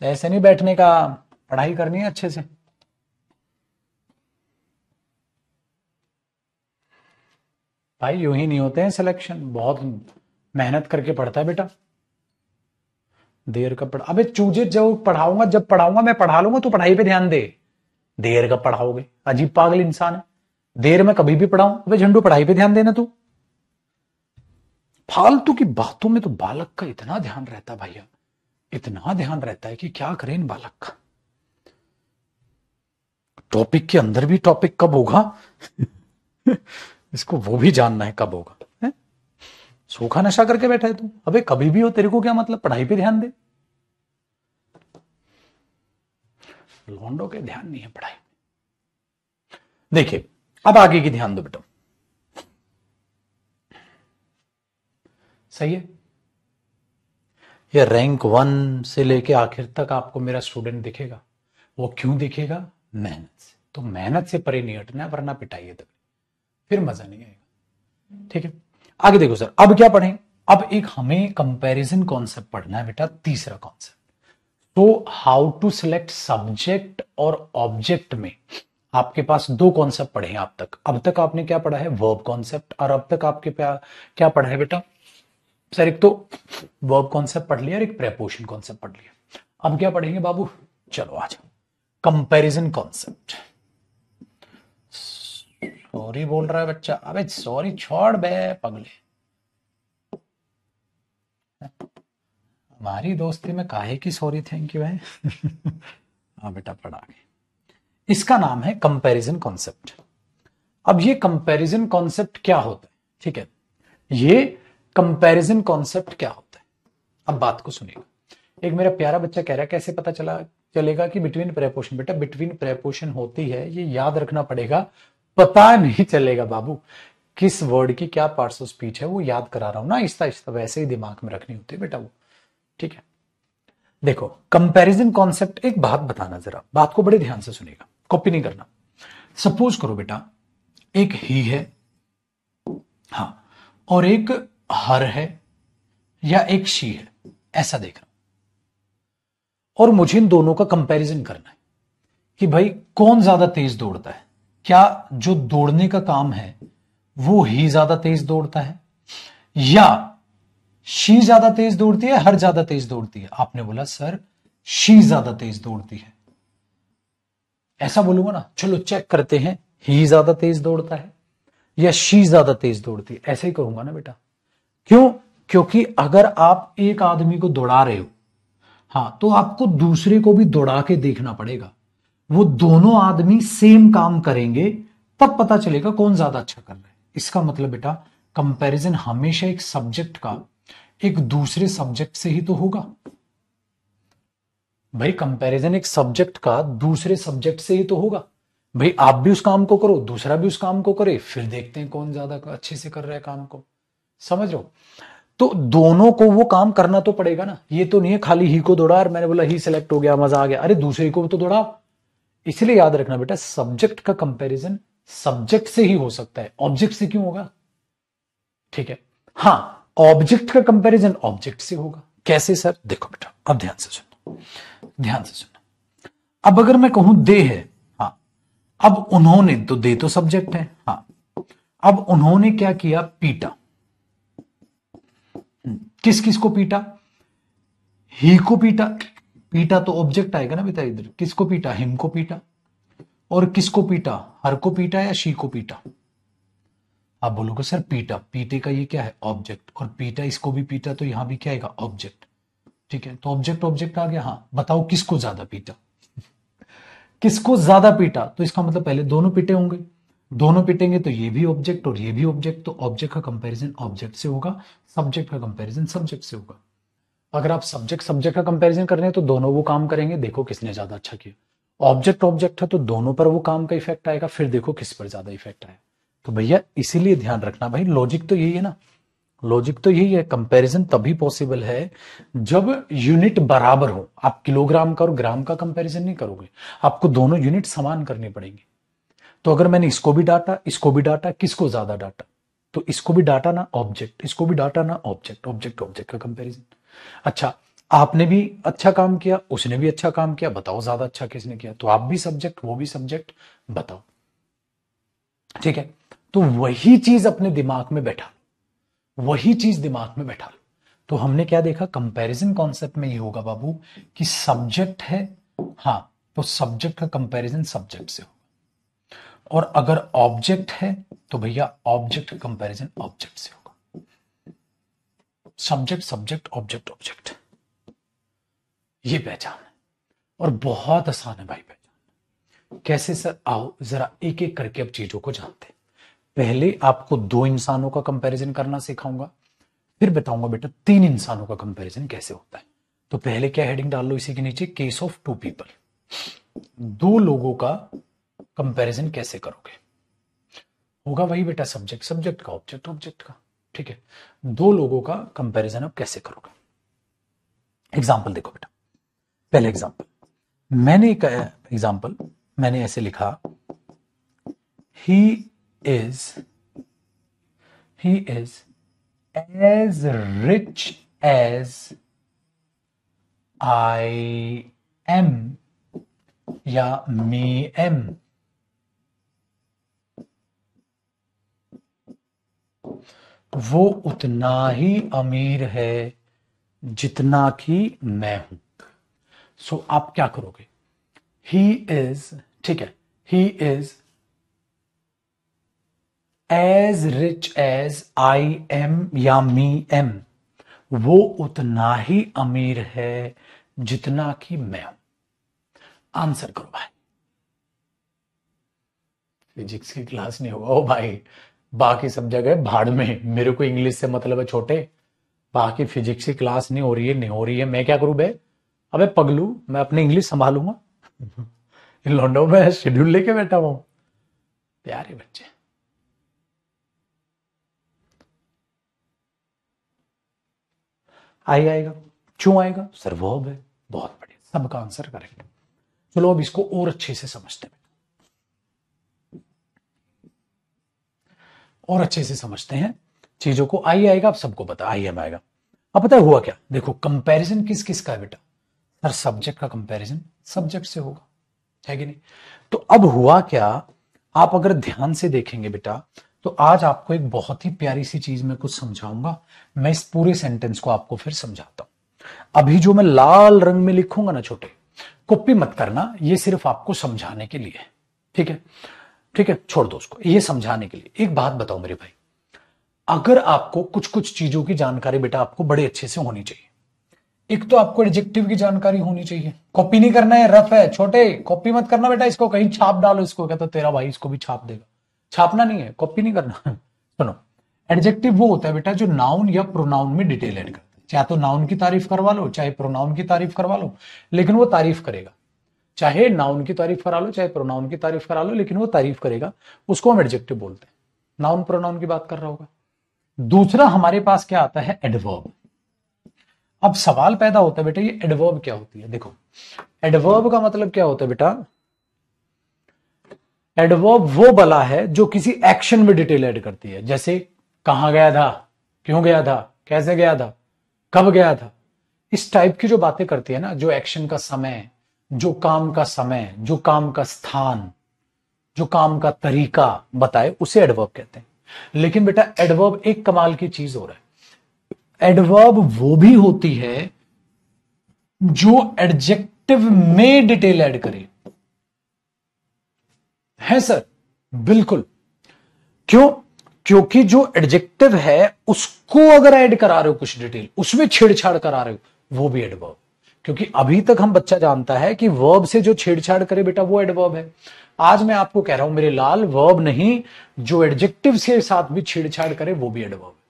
ऐसे नहीं बैठने का, पढ़ाई करनी है अच्छे से। भाई यूं ही नहीं होते हैं सिलेक्शन, बहुत मेहनत करके पढ़ता है बेटा। देर का पढ़ा, अबे चूजे जो पढ़ाऊंगा, जब पढ़ाऊंगा मैं पढ़ा लूंगा, तू पढ़ाई पे ध्यान दे। देर का पढ़ाओगे, अजीब पागल इंसान है। देर में कभी भी पढ़ाऊं, अबे झंडू पढ़ाई पे ध्यान देना तू। फालतू की बातों में तो बालक का इतना ध्यान रहता भैया, इतना ध्यान रहता है कि क्या करें इन बालक का। टॉपिक के अंदर भी टॉपिक कब होगा इसको वो भी जानना है कब होगा है? सूखा नशा करके बैठा है तू। अबे कभी भी हो, तेरे को क्या मतलब, पढ़ाई पे ध्यान दे। लौंडों के ध्यान नहीं है पढ़ाई। देखिए अब आगे की ध्यान दो बेटा, सही है। ये रैंक 1 से लेके आखिर तक आपको मेरा स्टूडेंट दिखेगा। वो क्यों दिखेगा, मेहनत से। तो मेहनत से परे नहीं हटना, वरना पिटाइए तक फिर मजा नहीं आएगा। ठीक है, आगे देखो सर, अब क्या पढ़ें। अब एक हमें कंपैरिजन कॉन्सेप्ट पढ़ना है बेटा, तीसरा कॉन्सेप्ट। तो हाउ टू सिलेक्ट सब्जेक्ट और ऑब्जेक्ट में आपके पास दो कॉन्सेप्ट पढ़े हैं अब तक आपने क्या पढ़ा है, वर्ब कॉन्सेप्ट, और अब तक आपके क्या पढ़ा है बेटा, सर एक तो वर्ब कॉन्सेप्ट पढ़ लिया और एक प्रेपोजिशन कॉन्सेप्ट पढ़ लिया। अब क्या पढ़ेंगे बाबू, चलो आ जाओ, कंपैरिजन कॉन्सेप्ट। सॉरी बोल रहा है बच्चा, अबे सॉरी छोड़ बे पगले, हमारी दोस्ती में काहे की सॉरी थैंक यू है हाँ बेटा पढ़ा गए। इसका नाम है कंपैरिजन कॉन्सेप्ट। अब ये कंपैरिजन कॉन्सेप्ट क्या होता है, ठीक है, ये कंपैरिजन कॉन्सेप्ट क्या होता है, अब बात को सुनिएगा। एक मेरा प्यारा बच्चा कह रहा है कैसे पता चलेगा कि बिटवीन प्रेपोजिशन, बेटा बिटवीन प्रेपोजिशन होती है, ये याद रखना पड़ेगा, पता नहीं चलेगा बाबू। किस वर्ड की क्या पार्ट्स ऑफ स्पीच है वो याद करा रहा हूं ना, आहिस्ता आहिस्ता, वैसे ही दिमाग में रखनी होती है बेटा वो। ठीक है, देखो कंपैरिजन कॉन्सेप्ट, एक बात बताना, जरा बात को बड़े ध्यान से सुनेगा, कॉपी नहीं करना। सपोज करो बेटा एक ही है, हाँ, और एक हर है या एक शी है, ऐसा देखना, और मुझे इन दोनों का कंपैरिजन करना है कि भाई कौन ज्यादा तेज दौड़ता है। क्या जो दौड़ने का काम है वो ही ज्यादा तेज दौड़ता है, या शी ज्यादा तेज दौड़ती है, हर ज्यादा तेज दौड़ती है? आपने बोला सर शी ज्यादा तेज दौड़ती है, ऐसा बोलूंगा ना। चलो चेक करते हैं, ही ज्यादा तेज दौड़ता है या शी ज्यादा तेज दौड़ती है, ऐसा ही करूंगा ना बेटा। क्यों? क्योंकि अगर आप एक आदमी को दौड़ा रहे हो, हाँ, तो आपको दूसरे को भी दौड़ा के देखना पड़ेगा। वो दोनों आदमी सेम काम करेंगे तब पता चलेगा कौन ज्यादा अच्छा कर रहा है। इसका मतलब बेटा कंपैरिजन हमेशा एक सब्जेक्ट का एक दूसरे सब्जेक्ट से ही तो होगा। भाई कंपैरिजन एक सब्जेक्ट का दूसरे सब्जेक्ट से ही तो होगा। भाई आप भी उस काम को करो, दूसरा भी उस काम को करे, फिर देखते हैं कौन ज्यादा अच्छे से कर रहा है काम को। समझ रहे हो? तो दोनों को वो काम करना तो पड़ेगा ना। ये तो नहीं है खाली ही को दौड़ा और मैंने बोला ही सिलेक्ट हो गया, मजा आ गया। अरे दूसरे को तो दौड़ाओ। इसलिए याद रखना बेटा, सब्जेक्ट का कंपैरिजन सब्जेक्ट से ही हो सकता है, ऑब्जेक्ट से क्यों होगा? ठीक है, हाँ, ऑब्जेक्ट का कंपैरिजन ऑब्जेक्ट से होगा। कैसे सर? देखो बेटा, अब ध्यान से सुनो, ध्यान से सुनो। अब अगर मैं कहूं दे है, हाँ, अब उन्होंने, तो दे तो सब्जेक्ट है, हाँ, अब उन्होंने क्या किया? पीटा। किस किस को पीटा? ही को पीटा। पीटा तो ऑब्जेक्ट आएगा ना बेटा इधर। किसको पीटा? हिम को पीटा। और किसको पीटा? हर को पीटा या शी को पीटा? आप बोलोगे सर पीटा, पीटे का ये क्या है? ऑब्जेक्ट। और पीटा, इसको भी पीटा, तो यहां भी क्या आएगा? ऑब्जेक्ट। ठीक है, तो ऑब्जेक्ट ऑब्जेक्ट आ गया। हाँ, बताओ किसको ज्यादा पीटा? किसको ज्यादा पीटा? तो इसका मतलब पहले दोनों पीटे होंगे, दोनों पीटेंगे तो ये भी ऑब्जेक्ट और ये भी ऑब्जेक्ट, तो ऑब्जेक्ट का कंपैरिजन ऑब्जेक्ट से होगा, सब्जेक्ट का कंपैरिजन सब्जेक्ट से होगा। अगर आप सब्जेक्ट सब्जेक्ट का कंपैरिजन कर रहे हैं तो दोनों वो काम करेंगे, देखो किसने ज्यादा अच्छा किया। ऑब्जेक्ट ऑब्जेक्ट है तो दोनों पर वो काम का इफेक्ट आएगा, फिर देखो किस पर ज्यादा इफेक्ट आया। तो भैया इसीलिए ध्यान रखना भाई, लॉजिक तो यही है ना, लॉजिक तो यही है। कंपैरिजन तभी पॉसिबल है जब यूनिट बराबर हो। आप किलोग्राम का और ग्राम का कंपैरिजन नहीं करोगे, आपको दोनों यूनिट समान करनी पड़ेंगी। तो अगर मैंने इसको भी डाटा, इसको भी डाटा, किसको ज्यादा डाटा? तो इसको भी डाटा ना ऑब्जेक्ट, इसको भी डाटा ना ऑब्जेक्ट, ऑब्जेक्ट ऑब्जेक्ट का कंपैरिजन। अच्छा, आपने भी अच्छा काम किया, उसने भी अच्छा काम किया, बताओ ज्यादा अच्छा किसने किया? तो आप भी सब्जेक्ट, वो भी सब्जेक्ट, बताओ। ठीक है, तो वही चीज अपने दिमाग में बैठा लो, वही चीज दिमाग में बैठा लो। तो हमने क्या देखा? कंपैरिजन कॉन्सेप्ट में ये होगा बाबू कि सब्जेक्ट है, हाँ, तो सब्जेक्ट का कंपैरिजन सब्जेक्ट से होगा। और अगर ऑब्जेक्ट है तो भैया ऑब्जेक्ट का कंपैरिजन ऑब्जेक्ट से होगा। सब्जेक्ट सब्जेक्ट ऑब्जेक्ट ऑब्जेक्ट, ये पहचान है और बहुत आसान है भाई पहचान। कैसे सर? आओ जरा एक एक करके अब चीजों को जानते हैं। पहले आपको दो इंसानों का कंपैरिजन करना सिखाऊंगा, फिर बताऊंगा बेटा तीन इंसानों का कंपैरिजन कैसे होता है। तो पहले क्या हेडिंग डाल लो इसी के नीचे? Case of two people. दो लोगों का कंपैरिजन कैसे करोगे? होगा वही बेटा, सब्जेक्ट सब्जेक्ट का, ऑब्जेक्ट ऑब्जेक्ट का। ठीक है, दो लोगों का कंपैरिजन अब कैसे करोगे? एग्जाम्पल देखो बेटा, पहले एग्जाम्पल, मैंने एक एग्जाम्पल मैंने ऐसे लिखा, he is he is as rich as I am या मी एम। वो उतना ही अमीर है जितना कि मैं हूं। सो आप क्या करोगे? ही इज, ठीक है, he is as rich as I am या मी एम। वो उतना ही अमीर है जितना कि मैं हूं। आंसर करो भाई। फिजिक्स की क्लास नहीं होगा ओ भाई, बाकी सब जगह भाड़ में, मेरे को इंग्लिश से मतलब है छोटे। बाकी फिजिक्स की क्लास नहीं हो रही है, नहीं हो रही है, मैं क्या करूं बे? अबे पगलू, मैं अपनी इंग्लिश संभालूंगा। इन लौंडों में शेड्यूल लेके बैठा हुआ हूं। प्यारे बच्चे। आई आएगा। क्यों आएगा सर? वर्ब है। बहुत बढ़िया, सबका आंसर करेक्ट। चलो अब इसको और अच्छे से समझते हैं, और अच्छे से समझते हैं चीजों को। आई आएगा, अब सबको पता आई एम आएगा। अब पता है हुआ क्या? देखो कंपैरिजन किस किस का है बेटा? सर सब्जेक्ट का कंपैरिजन सब्जेक्ट से होगा, है कि नहीं? तो अब हुआ क्या, आप अगर ध्यान से देखेंगे बेटा, तो आज आपको एक बहुत ही प्यारी सी चीज मैं कुछ समझाऊंगा। मैं इस पूरे सेंटेंस को आपको फिर समझाता हूं। अभी जो मैं लाल रंग में लिखूंगा ना छोटे, कॉपी मत करना, ये सिर्फ आपको समझाने के लिए है, ठीक है? ठीक है, छोड़ दो उसको, ये समझाने के लिए। एक बात बताओ मेरे भाई, अगर आपको कुछ कुछ चीजों की जानकारी बेटा आपको बड़े अच्छे से होनी चाहिए। एक तो आपको एडजेक्टिव की जानकारी होनी चाहिए। कॉपी नहीं करना है, रफ है छोटे, कॉपी मत करना बेटा, इसको कहीं छाप डालो, इसको कहता तेरा भाई इसको भी छाप देगा। छापना नहीं है, कॉपी नहीं करना। सुनो, एडजेक्टिव वो होता है बेटा जो नाउन या प्रोनाउन में डिटेल ऐड करता है। चाहे तो नाउन की तारीफ करवा लो, चाहे प्रोनाउन की तारीफ करवा लो, लेकिन वो तारीफ करेगा। चाहे नाउन की तारीफ करा लो, चाहे प्रोनाउन की तारीफ करा लो, लेकिन वो तारीफ करेगा। उसको हम एडजेक्टिव बोलते हैं। नाउन प्रोनाउन की बात कर रहा होगा। दूसरा हमारे पास क्या आता है? एडवर्ब। अब सवाल पैदा होता है बेटा, ये एडवर्ब क्या होती है? देखो, एडवर्ब का मतलब क्या होता है बेटा? एडवर्ब वो बला है जो किसी एक्शन में डिटेल ऐड करती है। जैसे कहां गया था, क्यों गया था, कैसे गया था, कब गया था। इस टाइप की जो बातें करती है ना, जो एक्शन का समय, जो काम का समय, जो काम का स्थान, जो काम का तरीका बताए, उसे एडवर्ब कहते हैं। लेकिन बेटा एडवर्ब एक कमाल की चीज हो रहा है, एडवर्ब वो भी होती है जो एडजेक्टिव में डिटेल ऐड करे। है सर? बिल्कुल। क्यों? क्योंकि जो एडजेक्टिव है उसको अगर ऐड करा रहे हो कुछ डिटेल, उसमें छेड़छाड़ करा रहे हो, वो भी एडवर्ब। क्योंकि अभी तक हम बच्चा जानता है कि वर्ब से जो छेड़छाड़ करे बेटा वो एडवर्ब है। आज मैं आपको कह रहा हूं मेरे लाल, वर्ब नहीं, जो एडजेक्टिव के साथ भी छेड़छाड़ करे वो भी एडवर्ब है।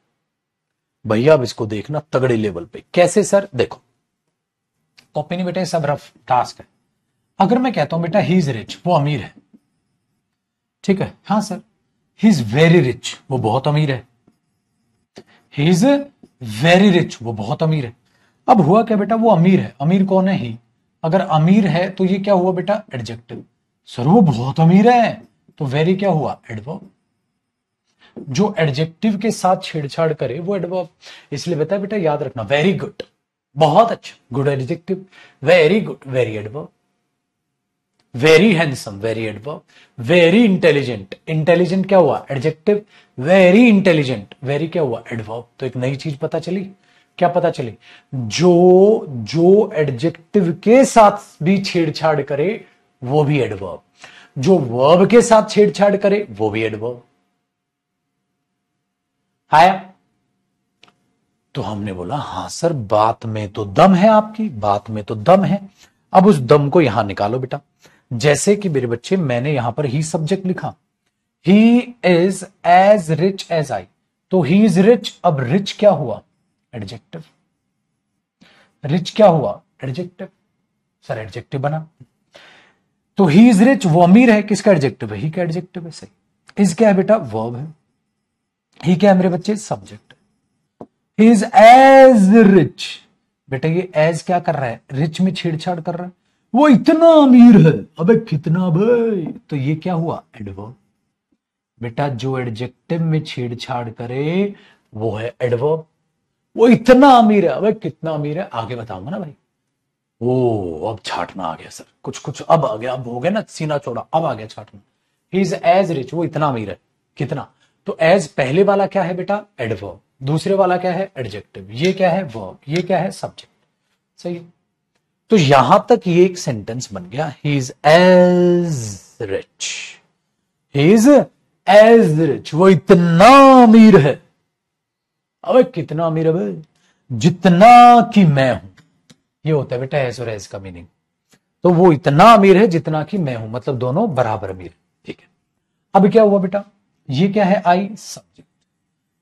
भैया अब इसको देखना तगड़े लेवल पे। कैसे सर? देखो, कॉपी नहीं बेटा, सब रफ टास्क है। अगर मैं कहता हूं बेटा ही इज रिच, वो अमीर है, ठीक है? हाँ sir. He is very rich, वो बहुत अमीर है। ही इज वेरी रिच, वो बहुत अमीर है। अब हुआ क्या बेटा? वो अमीर है। अमीर कौन है? ही। अगर अमीर है तो ये क्या हुआ बेटा? एडजेक्टिव। सर वो बहुत अमीर है, तो वेरी क्या हुआ? एडवर्ब। जो एडजेक्टिव के साथ छेड़छाड़ करे वो एडवर्ब। इसलिए बेटा बेटा याद रखना, वेरी गुड बहुत अच्छा, good adjective, very good very adverb, very handsome very adverb, very intelligent, intelligent क्या हुआ? एडजेक्टिव, वेरी इंटेलिजेंट, वेरी क्या हुआ? एडवर्ब। तो एक नई चीज पता चली। क्या पता चली? जो जो एडजेक्टिव के साथ भी छेड़छाड़ करे वो भी एडवर्ब, जो वर्ब के साथ छेड़छाड़ करे वो भी एडवर्ब। आया? तो हमने बोला हां सर, बात में तो दम है, आपकी बात में तो दम है। अब उस दम को यहां निकालो बेटा। जैसे कि मेरे बच्चे, मैंने यहां पर ही सब्जेक्ट लिखा, he is as rich as I, तो ही इज रिच। अब रिच क्या हुआ? एडजेक्टिव। रिच क्या हुआ? एडजेक्टिव। सर एडजेक्टिव बना। तो ही इज रिच, वो अमीर है, किसका एडजेक्टिव है? ही का एडजेक्टिव है। सही। इज क्या है बेटा? वर्ब है। ही क्या है मेरे बच्चे? Subject. He is as rich, बेटा ये एज क्या कर रहा है? रिच में छेड़छाड़ कर रहा है। वो इतना अमीर है, अबे कितना भाई, तो ये क्या हुआ? एडवर्ब। बेटा जो एडजेक्टिव में छेड़छाड़ करे वो है एडवर्ब। वो इतना अमीर है, अबे कितना अमीर है, आगे बताऊंगा ना भाई। ओ अब छाटना आ गया सर, कुछ कुछ अब आ गया, अब हो गया ना सीना चौड़ा, अब आ गया छाटना। ही इज एज रिच, वो इतना अमीर है, कितना? तो एज पहले वाला क्या है बेटा? एडवर्ब। दूसरे वाला क्या है? एडजेक्टिव। ये क्या है? वर्ब। ये क्या है? सब्जेक्ट। सही है। तो यहां तक ये एक सेंटेंस बन गया, he is as rich, he is as rich, वो इतना अमीर है। अबे कितना अमीर है भाई? जितना कि मैं हूं। ये होता है बेटा एज और एज का मीनिंग। तो वो इतना अमीर है जितना कि मैं हूं, मतलब दोनों बराबर अमीर। ठीक है। अब क्या हुआ बेटा? ये क्या है? आई, सब्जेक्ट।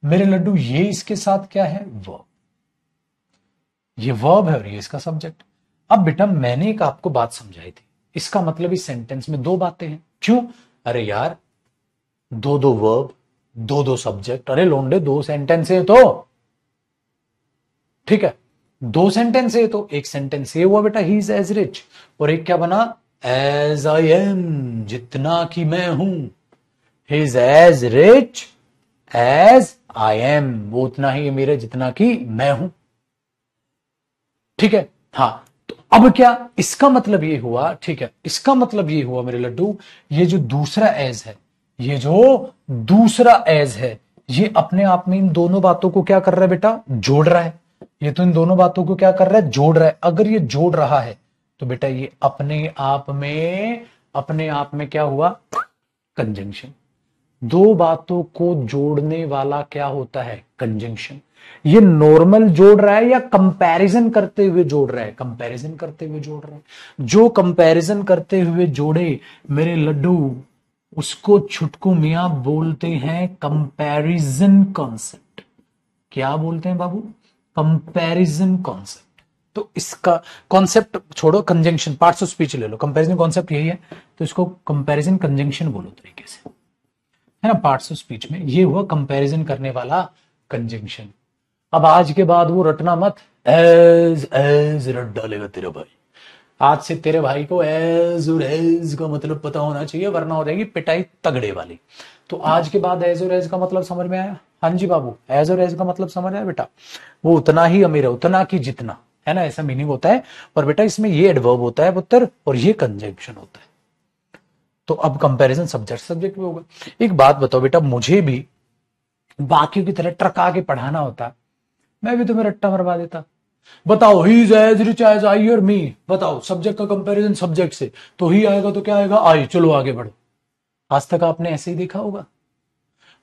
मेरे लड्डू ये इसके साथ क्या है? वर्ब। ये वर्ब है और ये इसका सब्जेक्ट। अब बेटा मैंने एक आपको बात समझाई थी, इसका मतलब इस सेंटेंस में दो बातें हैं। क्यों? अरे यार दो दो वर्ब, दो दो सब्जेक्ट, अरे लोंडे दो सेंटेंस है तो। ठीक है। दो सेंटेंस है तो एक सेंटेंस ये हुआ बेटा ही इज एज रिच, और एक क्या बना एज आई एम, जितना कि मैं हूं। He is as rich as I am, वो उतना ही अमीर है जितना कि मैं हूं। ठीक है, हाँ। तो अब क्या इसका मतलब ये हुआ, ठीक है, इसका मतलब ये हुआ मेरे लड्डू, ये जो दूसरा एज है, ये जो दूसरा एज है, ये अपने आप में इन दोनों बातों को क्या कर रहा है बेटा, जोड़ रहा है। ये तो इन दोनों बातों को क्या कर रहा है, जोड़ रहा है। अगर ये जोड़ रहा है तो बेटा ये अपने आप में क्या हुआ, कंजंक्शन। दो बातों को जोड़ने वाला क्या होता है, कंजंक्शन। ये नॉर्मल जोड़ रहा है या कंपैरिजन करते हुए जोड़ रहा है, कंपैरिजन करते हुए जोड़ रहा है। जो कंपैरिजन करते हुए जोड़े मेरे लड्डू, उसको छुटकू मियां बोलते हैं कंपैरिजन कॉन्सेप्ट। क्या बोलते हैं बाबू, कंपैरिजन कॉन्सेप्ट। तो इसका कॉन्सेप्ट छोड़ो, कंजंक्शन पार्ट्स ऑफ स्पीच ले लो, कंपैरिजन कॉन्सेप्ट यही है, तो इसको कंपैरिजन कंजंक्शन बोलो तरीके से, है ना। पार्ट्स ऑफ स्पीच में ये हुआ कंपैरिजन करने वाला कंजंक्शन। अब आज के बाद वो रटना मत, एज रट डालेगा तेरा भाई। आज से तेरे भाई को एज और एज का मतलब पता होना चाहिए, वरना हो जाएगी पिटाई तगड़े वाली। तो आज के बाद एज और एज का मतलब समझ में आया, हाँ जी बाबू, एज और एज का मतलब समझ आया बेटा, वो उतना ही अमीर है, उतना की जितना, है ना, ऐसा मीनिंग होता है। और बेटा इसमें ये एडवर्ब होता है पुत्र, और ये कंजंक्शन होता है। तो अब कंपैरिजन सब्जेक्ट सब्जेक्ट भी होगा। एक बात बताओ बेटा, मुझे भी बाकियों की तरह ट्रका के पढ़ाना होता, मैं भी तुम्हें रट्टा मरवा देता। बताओ he is as rich as I और मी, बताओ सब्जेक्ट का कंपैरिजन सब्जेक्ट से, तो ही आएगा तो क्या आएगा, आई। चलो आगे बढ़ो। आज तक आपने ऐसे ही देखा होगा,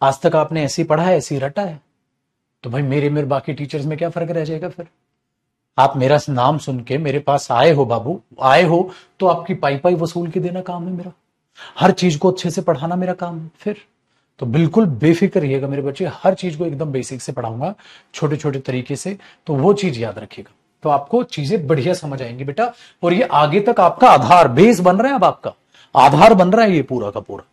आज तक आपने ऐसे ही पढ़ा है, ऐसे ही रटा है। तो भाई मेरे बाकी टीचर्स में क्या फर्क रह जाएगा फिर। आप मेरा नाम सुन के मेरे पास आए हो बाबू, आए हो तो आपकी पाई पाई वसूल के देना काम है मेरा, हर चीज को अच्छे से पढ़ाना मेरा काम है। फिर तो बिल्कुल बेफिक्र रहिएगा मेरे बच्चे, हर चीज को एकदम बेसिक से पढ़ाऊंगा, छोटे छोटे तरीके से, तो वो चीज याद रखिएगा, तो आपको चीजें बढ़िया समझ आएंगी बेटा। और ये आगे तक आपका आधार बेस बन रहा है, अब आपका आधार बन रहा है ये पूरा का पूरा।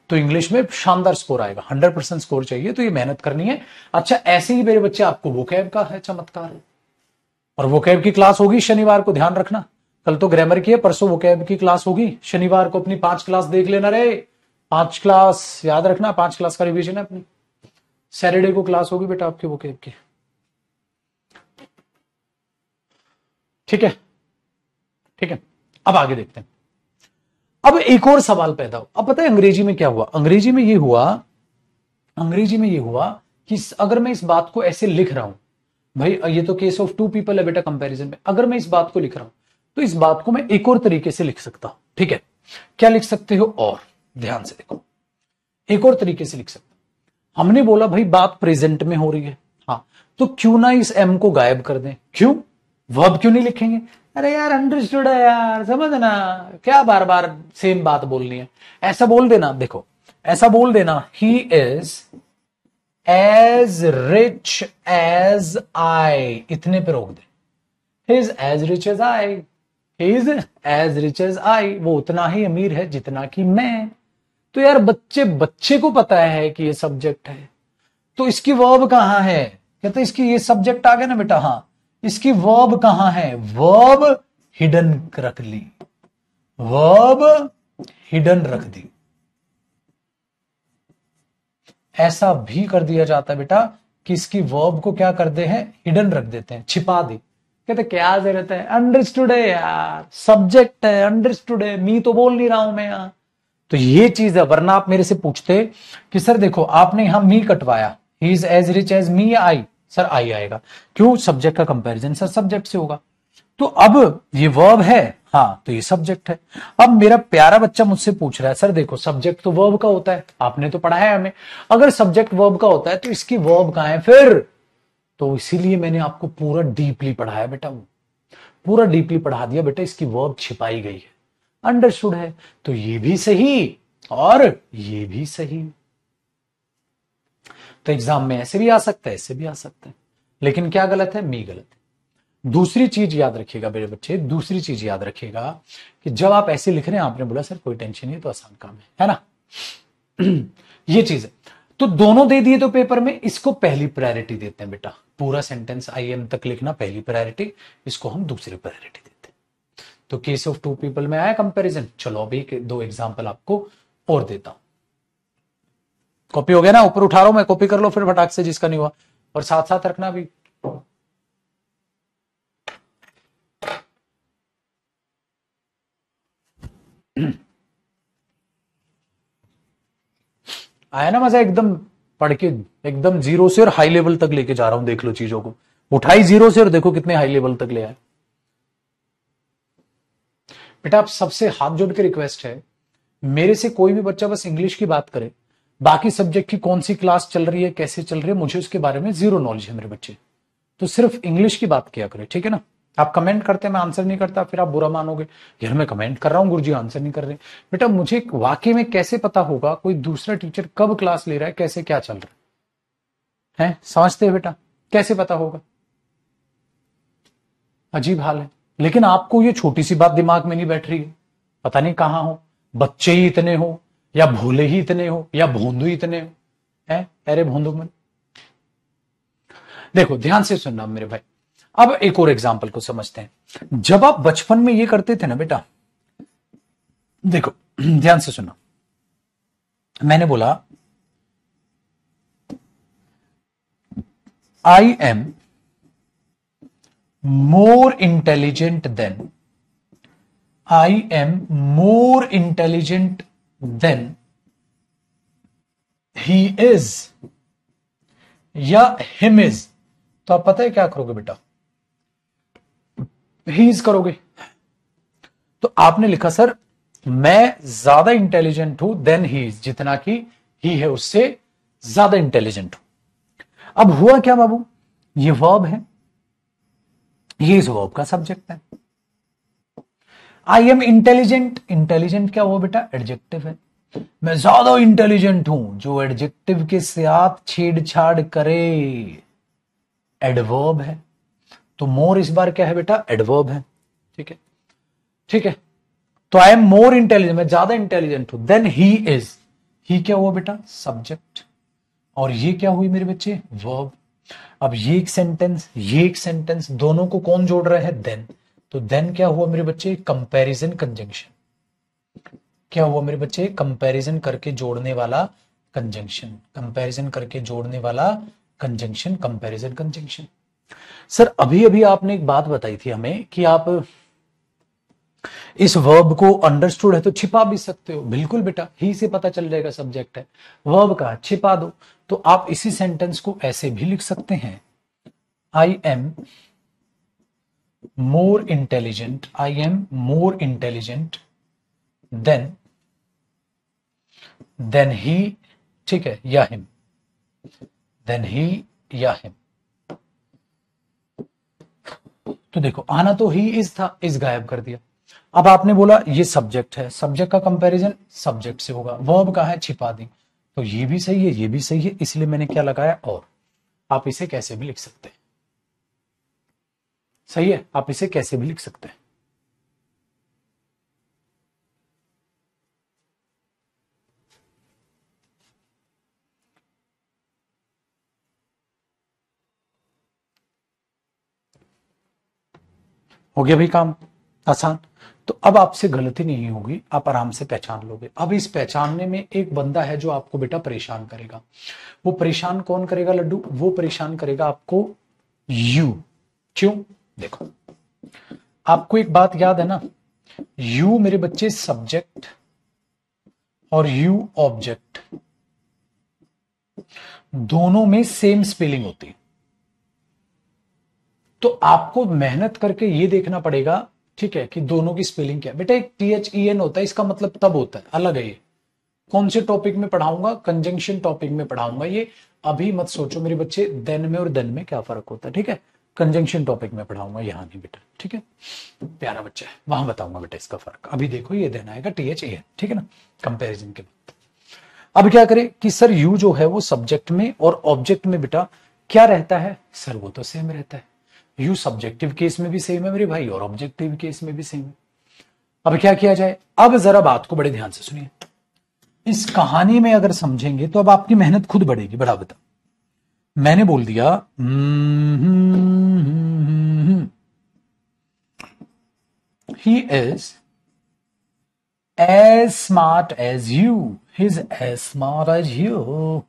तो इंग्लिश में शानदार स्कोर आएगा, 100% स्कोर चाहिए, तो ये मेहनत करनी है। अच्छा ऐसे ही मेरे बच्चे आपको वोकैब का है चमत्कार है, और वोकैब की क्लास होगी शनिवार को, ध्यान रखना। कल तो ग्रामर की है, परसों वोकैब की क्लास होगी, शनिवार को अपनी 5 क्लास देख लेना रे, 5 क्लास याद रखना, 5 क्लास का रिवीजन है अपनी। सैटरडे को क्लास होगी बेटा आपके वोकैब की, ठीक है, ठीक है। अब आगे देखते हैं। अब एक और सवाल पैदा हो, अब पता है अंग्रेजी में क्या हुआ, अंग्रेजी में ये हुआ कि अगर मैं इस बात को ऐसे लिख रहा हूं, भाई ये तो केस ऑफ 2 पीपल है बेटा कंपैरिजन में, अगर मैं इस बात को लिख रहा हूं तो इस बात को मैं एक और तरीके से लिख सकता हूं, ठीक है। क्या लिख सकते हो, और ध्यान से देखो, एक और तरीके से लिख सकते हो। हमने बोला भाई बात प्रेजेंट में हो रही है, हाँ, तो क्यों ना इस एम को गायब कर दें, क्यों, वर्ब क्यों नहीं लिखेंगे। अरे यार अंडरस्टूड है यार, समझना, क्या बार बार सेम बात बोलनी है। ऐसा बोल देना, देखो ऐसा बोल देना, he is as rich as I, इतने पे रोक दे। He is as rich as I, he is as rich as I, वो उतना ही अमीर है जितना कि मैं। तो यार बच्चे को पता है कि ये सब्जेक्ट है, तो इसकी वर्ब कहां है, कहते इसकी ये सब्जेक्ट आ गया ना बेटा, हाँ, इसकी वर्ब कहां है, वर्ब हिडन रख ली, वर्ब हिडन रख दी। ऐसा भी कर दिया जाता है बेटा कि इसकी वर्ब को क्या करते हैं, हिडन रख देते हैं, छिपा दी। कहते क्या जरूरत है, अंडरस्टूड है यार, सब्जेक्ट है, अंडरस्टूड है, मी तो बोल नहीं रहा हूं मैं यहां। तो ये चीज है, वरना आप मेरे से पूछते कि सर देखो आपने यहां मी कटवाया, he is as rich as me या आई, सर आई आएगा, क्यों, सब्जेक्ट का कंपैरिजन सर सब्जेक्ट से होगा। तो अब ये वर्ब है, हाँ, तो ये सब्जेक्ट है। अब मेरा प्यारा बच्चा मुझसे पूछ रहा है, सर देखो सब्जेक्ट तो वर्ब का होता है, आपने तो पढ़ा है हमें, अगर सब्जेक्ट वर्ब का होता है तो इसकी वर्ब कहां है फिर। तो इसीलिए मैंने आपको पूरा डीपली पढ़ाया बेटा, वो पूरा डीपली पढ़ा दिया बेटा, इसकी वर्ब छिपाई गई है, अंडरस्टूड है। तो ये भी सही और ये भी सही। तो एग्जाम में ऐसे भी आ सकता है, ऐसे भी आ सकता है, लेकिन क्या गलत है, मी गलत है। दूसरी चीज याद रखिएगा मेरे बच्चे, दूसरी चीज याद रखिएगा कि जब आप ऐसे लिख रहे हैं, आपने बोला सर कोई टेंशन नहीं, तो आसान काम है ना, ये चीज है। तो दोनों दे दिए तो पेपर में इसको पहली प्रायोरिटी देते हैं बेटा, पूरा सेंटेंस आई एम तक लिखना पहली प्रायोरिटी, इसको हम दूसरी प्रायोरिटी देते हैं। तो केस ऑफ टू पीपल में आया कंपैरिजन। चलो अभी दो एग्जांपल आपको और देता हूं। कॉपी हो गया ना, ऊपर उठा रहा हूं मैं, कॉपी कर लो फिर फटाक से जिसका नहीं हुआ, और साथ साथ रखना भी। आया ना मजा, एकदम पढ़ के एकदम जीरो से और हाई लेवल तक लेके जा रहा हूं, देख लो चीजों को, उठाई जीरो से और देखो कितने हाई लेवल तक ले आए। बेटा आप सबसे हाथ जोड़ के रिक्वेस्ट है, मेरे से कोई भी बच्चा बस इंग्लिश की बात करे, बाकी सब्जेक्ट की कौन सी क्लास चल रही है, कैसे चल रही है, मुझे उसके बारे में जीरो नॉलेज है मेरे बच्चे, तो सिर्फ इंग्लिश की बात किया करे, ठीक है ना। आप कमेंट करते हैं मैं आंसर नहीं करता, फिर आप बुरा मानोगे, यार मैं कमेंट कर रहा हूं गुरुजी आंसर नहीं कर रहे। बेटा मुझे वाकई में कैसे पता होगा कोई दूसरा टीचर कब क्लास ले रहा है, कैसे क्या चल रहा है, समझते हैं बेटा, कैसे पता होगा, अजीब हाल है। लेकिन आपको ये छोटी सी बात दिमाग में नहीं बैठ रही है, पता नहीं कहां हो, बच्चे ही इतने हो, या भोले ही इतने हो, या भोंदू ही इतने हो, है अरे भोंदू मन। देखो ध्यान से सुनना मेरे भाई, अब एक और एग्जाम्पल को समझते हैं। जब आप बचपन में ये करते थे ना बेटा, देखो ध्यान से सुनना, मैंने बोला I am more intelligent than, I am more intelligent than he is या हिम इज, तो आप पता है क्या करोगे बेटा, ही इज करोगे। तो आपने लिखा सर मैं ज्यादा इंटेलिजेंट हूं देन ही इज, जितना कि ही है उससे ज्यादा इंटेलिजेंट हूं। अब हुआ क्या बाबू, ये वर्ब है, ये इस वर्ब का सब्जेक्ट है। आई एम इंटेलिजेंट, इंटेलिजेंट क्या हुआ बेटा, एडजेक्टिव है, मैं ज्यादा इंटेलिजेंट हूं, जो एडजेक्टिव के साथ छेड़छाड़ करे एडवर्ब है, तो मोर इस बार क्या है बेटा, एडवर्ब है, ठीक है, ठीक है। तो आई एम मोर इंटेलिजेंट, मैं ज्यादा इंटेलिजेंट हूं देन ही इज, ही क्या हुआ बेटा, सब्जेक्ट, और ये क्या हुई मेरे बच्चे, वर्ब। अब ये एक सेंटेंस, ये एक सेंटेंस, दोनों को कौन जोड़ रहा है, देन, तो देन क्या हुआ मेरे बच्चे, कंपैरिजन कंजंक्शन, क्या हुआ मेरे बच्चे, कंपैरिजन करके जोड़ने वाला कंजंक्शन, कंपैरिजन करके जोड़ने वाला कंजंक्शन, कंपैरिजन कंजंक्शन। सर अभी अभी आपने एक बात बताई थी हमें कि आप इस वर्ब को अंडरस्टूड है तो छिपा भी सकते हो, बिल्कुल बेटा, ही से पता चल जाएगा सब्जेक्ट है, वर्ब का छिपा दो। तो आप इसी सेंटेंस को ऐसे भी लिख सकते हैं, I am more intelligent, I am more intelligent than he, ठीक है, या हिम, देन ही या हिम। तो देखो आना तो ही इज था, इज गायब कर दिया। अब आपने बोला ये सब्जेक्ट है, सब्जेक्ट का कंपैरिजन सब्जेक्ट से होगा, वर्ब का है छिपा दी, तो ये भी सही है, ये भी सही है, इसलिए मैंने क्या लगाया और। आप इसे कैसे भी लिख सकते हैं, सही है, आप इसे कैसे भी लिख सकते हैं। हो गया भाई काम आसान। तो अब आपसे गलती नहीं होगी, आप आराम से पहचान लोगे। अब इस पहचानने में एक बंदा है जो आपको बेटा परेशान करेगा। वो परेशान कौन करेगा लड्डू, वो परेशान करेगा आपको यू। क्यों, देखो आपको एक बात याद है ना, यू मेरे बच्चे सब्जेक्ट और यू ऑब्जेक्ट, दोनों में सेम स्पेलिंग होती है। तो आपको मेहनत करके ये देखना पड़ेगा, ठीक है, कि दोनों की स्पेलिंग क्या है। बेटा एक THEN होता है, इसका मतलब तब होता है, अलग है। ये कौन से टॉपिक में पढ़ाऊंगा, कंजंक्शन टॉपिक में पढ़ाऊंगा ये। अभी मत सोचो मेरे बच्चे देन में और देन में क्या फर्क होता है, ठीक है, कंजंक्शन टॉपिक में पढ़ाऊंगा, यहां नहीं बेटा, ठीक है, प्यारा बच्चा है, वहां बताऊंगा बेटा इसका फर्क। अभी देखो ये देन आएगा THEN, ठीक है ना, कंपेरिजन के बाद। अब क्या करें कि सर यू जो है वो सब्जेक्ट में और ऑब्जेक्ट में बेटा क्या रहता है, सर वो तो सेम रहता है। यू सब्जेक्टिव केस में भी सेम है मेरे भाई, और ऑब्जेक्टिव केस में भी सेम है। अब क्या किया जाए, अब जरा बात को बड़े ध्यान से सुनिए। इस कहानी में अगर समझेंगे तो अब आपकी मेहनत खुद बढ़ेगी। बड़ा बता, मैंने बोल दिया he is as smart as you, he is as smart as you,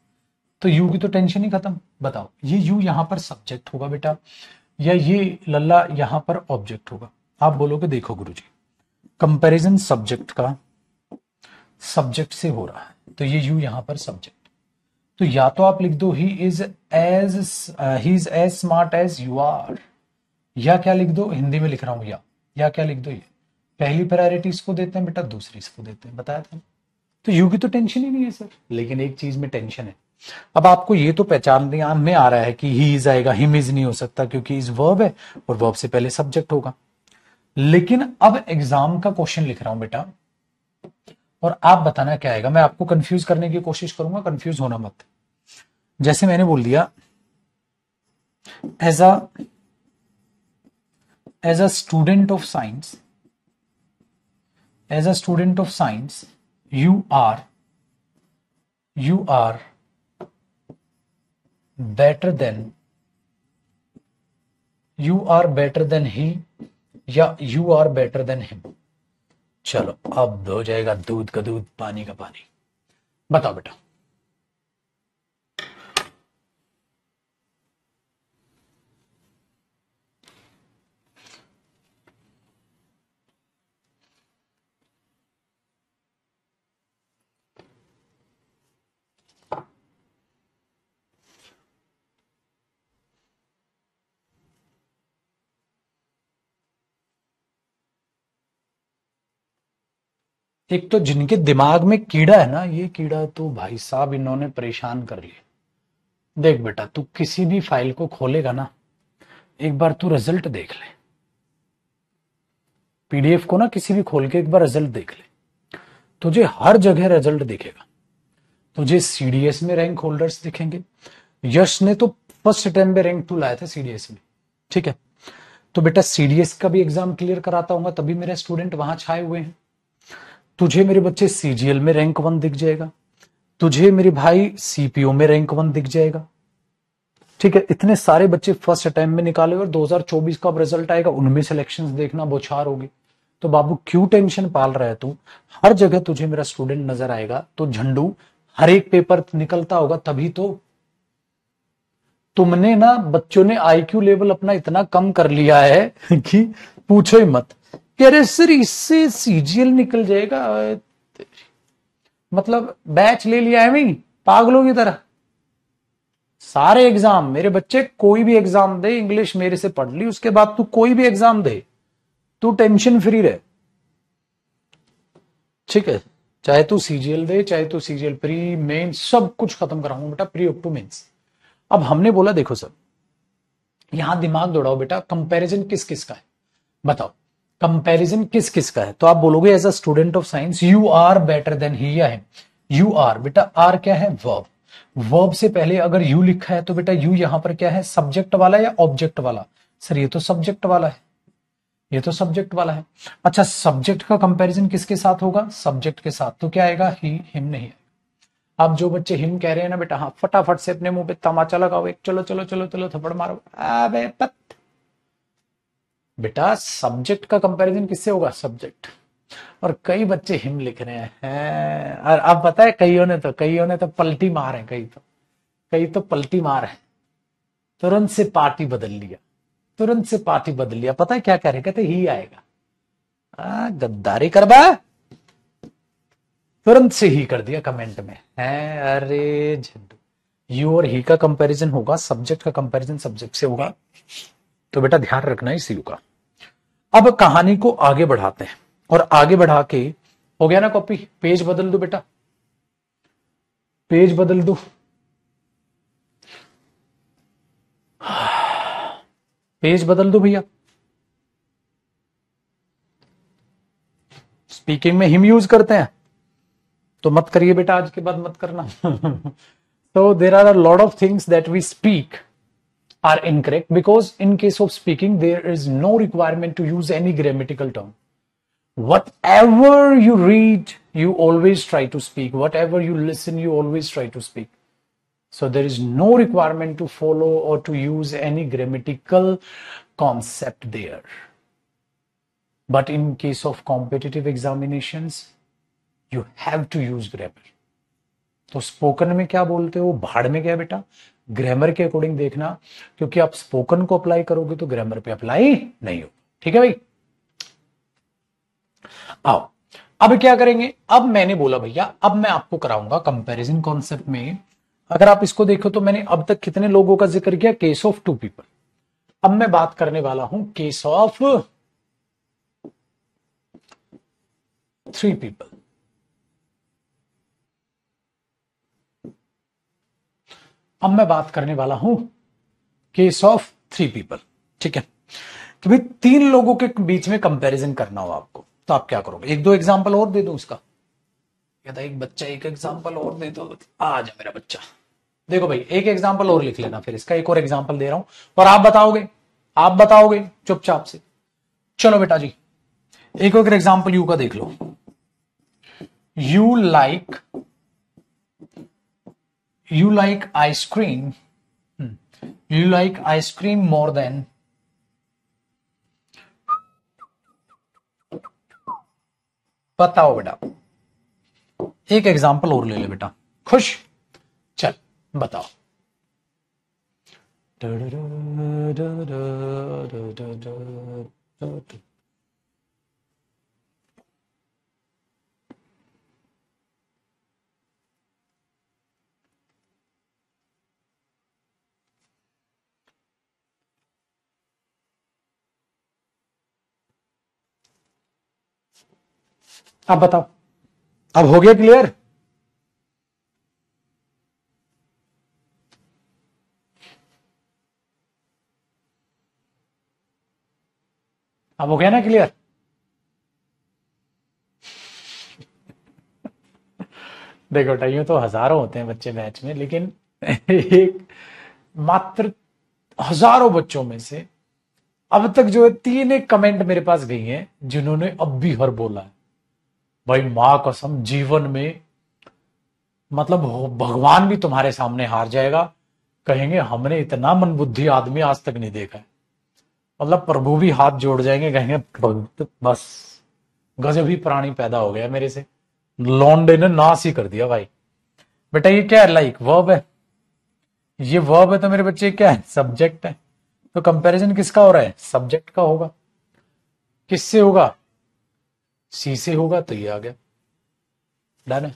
तो यू की तो टेंशन ही खत्म। बताओ, ये यू यहां पर सब्जेक्ट होगा बेटा, या ये लल्ला यहां पर ऑब्जेक्ट होगा? आप बोलोगे देखो गुरुजी, कंपैरिजन सब्जेक्ट का सब्जेक्ट से हो रहा है, तो ये यू यहां पर सब्जेक्ट, तो या तो आप लिख दो he is as smart as you are, या क्या लिख दो, हिंदी में लिख रहा हूं, या क्या लिख दो, ये पहली प्रायोरिटी इसको देते हैं बेटा, दूसरी इसको देते हैं, बताया था। तो यू की तो टेंशन ही नहीं है सर, लेकिन एक चीज में टेंशन है। अब आपको ये तो पहचान में आ रहा है कि ही इज आएगा, हिम इज नहीं हो सकता क्योंकि इज वर्ब है और वर्ब से पहले सब्जेक्ट होगा। लेकिन अब एग्जाम का क्वेश्चन लिख रहा हूं बेटा, और आप बताना क्या आएगा। मैं आपको कंफ्यूज करने की कोशिश करूंगा, कंफ्यूज होना मत। जैसे मैंने बोल दिया as a student of science, as a student of science you are better than he, या you are better than him. चलो अब हो जाएगा दूध का दूध पानी का पानी। बताओ बेटा, एक तो जिनके दिमाग में कीड़ा है ना, ये कीड़ा तो भाई साहब इन्होंने परेशान कर लिया। देख बेटा, तू किसी भी फाइल को खोलेगा ना, एक बार तू रिजल्ट देख ले, पीडीएफ को ना किसी भी खोल के एक बार रिजल्ट देख ले, तुझे हर जगह रिजल्ट दिखेगा। तुझे सीडीएस में रैंक होल्डर्स दिखेंगे। यश ने तो फर्स्ट अटेम्प्ट में रैंक 2 लाया था सीडीएस में, ठीक है। तो बेटा सीडीएस का भी एग्जाम क्लियर कराता हूँ, तभी मेरे स्टूडेंट वहां छाए हुए हैं। तुझे मेरे बच्चे सीजीएल में रैंक 1 दिख जाएगा, तुझे मेरे भाई सीपीओ में रैंक 1 दिख जाएगा, ठीक है। इतने सारे बच्चे फर्स्ट अटेम्प्ट में निकाले और 2024 का रिजल्ट आएगा, उनमें सिलेक्शंस देखना बौछार होगी। तो बाबू क्यों टेंशन पाल रहा है तू? हर जगह तुझे मेरा स्टूडेंट नजर आएगा, तो झंडू हर एक पेपर निकलता होगा, तभी तो तुमने ना, बच्चों ने आईक्यू लेवल अपना इतना कम कर लिया है कि पूछो ही मत। कह रहे सर इससे सीजीएल निकल जाएगा, मतलब बैच ले लिया है मैं पागलों की तरह। सारे एग्जाम मेरे बच्चे, कोई भी एग्जाम दे, इंग्लिश मेरे से पढ़ ली, उसके बाद तू कोई भी एग्जाम दे, तू टेंशन फ्री रहे, ठीक है। चाहे तू सीजीएल दे, चाहे तू सीजीएल प्री मेन, सब कुछ खत्म कराऊंगा बेटा, प्री अप टू मेंस। अब हमने बोला देखो सर, यहां दिमाग दौड़ाओ बेटा, कंपैरिजन किस किस का है बताओ, कंपैरिजन किस किस का है? तो आप बोलोगे as a student of science you are better than he या हिम। यू आर बेटा, आर क्या है? वर्ब। वर्ब से पहले अगर यू लिखा है तो बेटा यू यहां पर क्या है? सब्जेक्ट वाला या ऑब्जेक्ट वाला? सर ये तो सब्जेक्ट वाला है, ये तो सब्जेक्ट वाला है। अच्छा, सब्जेक्ट का कंपैरिजन किसके साथ होगा? सब्जेक्ट के साथ। तो क्या आएगा? ही, हिम नहीं है। आप जो बच्चे हिम कह रहे हैं ना बेटा, हाँ फटाफट से अपने मुंह पे तमाचा लगाओ एक, चलो चलो चलो चलो थप्पड़ मारो। अबे पत बेटा, सब्जेक्ट का कंपैरिजन किससे होगा? सब्जेक्ट। और कई बच्चे हिम लिख रहे हैं, और अब पता है कईयों ने तो पलटी मार है, कई तो पलटी मार है, तुरंत से पार्टी बदल लिया, तुरंत से पार्टी बदल लिया। पता है क्या कह रहे? कहते ही आएगा। गद्दारी करबा, तुरंत से ही कर दिया कमेंट में है। अरे झंडू, यू और ही का कंपैरिजन होगा, सब्जेक्ट का कंपैरिजन सब्जेक्ट से होगा, तो बेटा ध्यान रखना इस यू का। अब कहानी को आगे बढ़ाते हैं, और आगे बढ़ा के, हो गया ना कॉपी? पेज बदल दो बेटा, पेज बदल दो, पेज बदल दो भैया। स्पीकिंग में हिम यूज करते हैं तो मत करिए बेटा, आज के बाद मत करना। तो there are a lot of things that we speak are incorrect because in case of speaking there is no requirement to use any grammatical term. whatever you read, you always try to speak. Whatever you listen, you always try to speak. So there is no requirement to follow or to use any grammatical concept there. But in case of competitive examinations, you have to use grammar. तो स्पोकन में क्या बोलते हो, भाड़ में क्या बेटा, ग्रामर के अकॉर्डिंग देखना, क्योंकि आप स्पोकन को अप्लाई करोगे तो ग्रामर पे अप्लाई नहीं हो। ठीक है भाई। आओ अब क्या करेंगे, अब मैंने बोला भैया अब मैं आपको कराऊंगा कंपैरिजन कॉन्सेप्ट में। अगर आप इसको देखो तो मैंने अब तक कितने लोगों का जिक्र किया, केस ऑफ 2 पीपल। अब मैं बात करने वाला हूं केस ऑफ 3 पीपल। अब मैं बात करने वाला हूं केस ऑफ 3 पीपल। ठीक है, कि भाई 3 लोगों के बीच में कंपैरिजन करना हो आपको, तो आप क्या करोगे, 1-2 एग्जांपल और दे दो उसका। कहता एक बच्चा एक एग्जांपल और दे दो, आ जा मेरा बच्चा। देखो भाई एक एग्जांपल और लिख लेना, फिर इसका एक और एग्जांपल दे रहा हूं और आप बताओगे चुपचाप से। चलो बेटा जी एक और एग्जांपल यू का देख लो। You like ice cream, you like ice cream more than, बताओ बेटा। एक एग्जांपल और ले ले बेटा, खुश, चल बताओ। अब बताओ, अब हो गया क्लियर? अब हो गया ना क्लियर? देखो टाइम तो हजारों होते हैं बच्चे बैच में, लेकिन एक मात्र हजारों बच्चों में से अब तक जो है 3 एक कमेंट मेरे पास गई हैं जिन्होंने अब भी हर बोला है। भाई मां कसम जीवन में मतलब भगवान भी तुम्हारे सामने हार जाएगा, कहेंगे हमने इतना मनबुद्धि आदमी आज तक नहीं देखा है। मतलब प्रभु भी हाथ जोड़ जाएंगे, कहेंगे बस गजब ही प्राणी पैदा हो गया मेरे से, लौंडे ने नाश ही कर दिया भाई। बेटा ये क्या है, लाइक वर्ब है, ये वर्ब है तो मेरे बच्चे क्या है, सब्जेक्ट है। तो कंपैरिजन किसका हो रहा है, सब्जेक्ट का होगा। किससे होगा, सी से होगा, तो ये आ गया, डन है।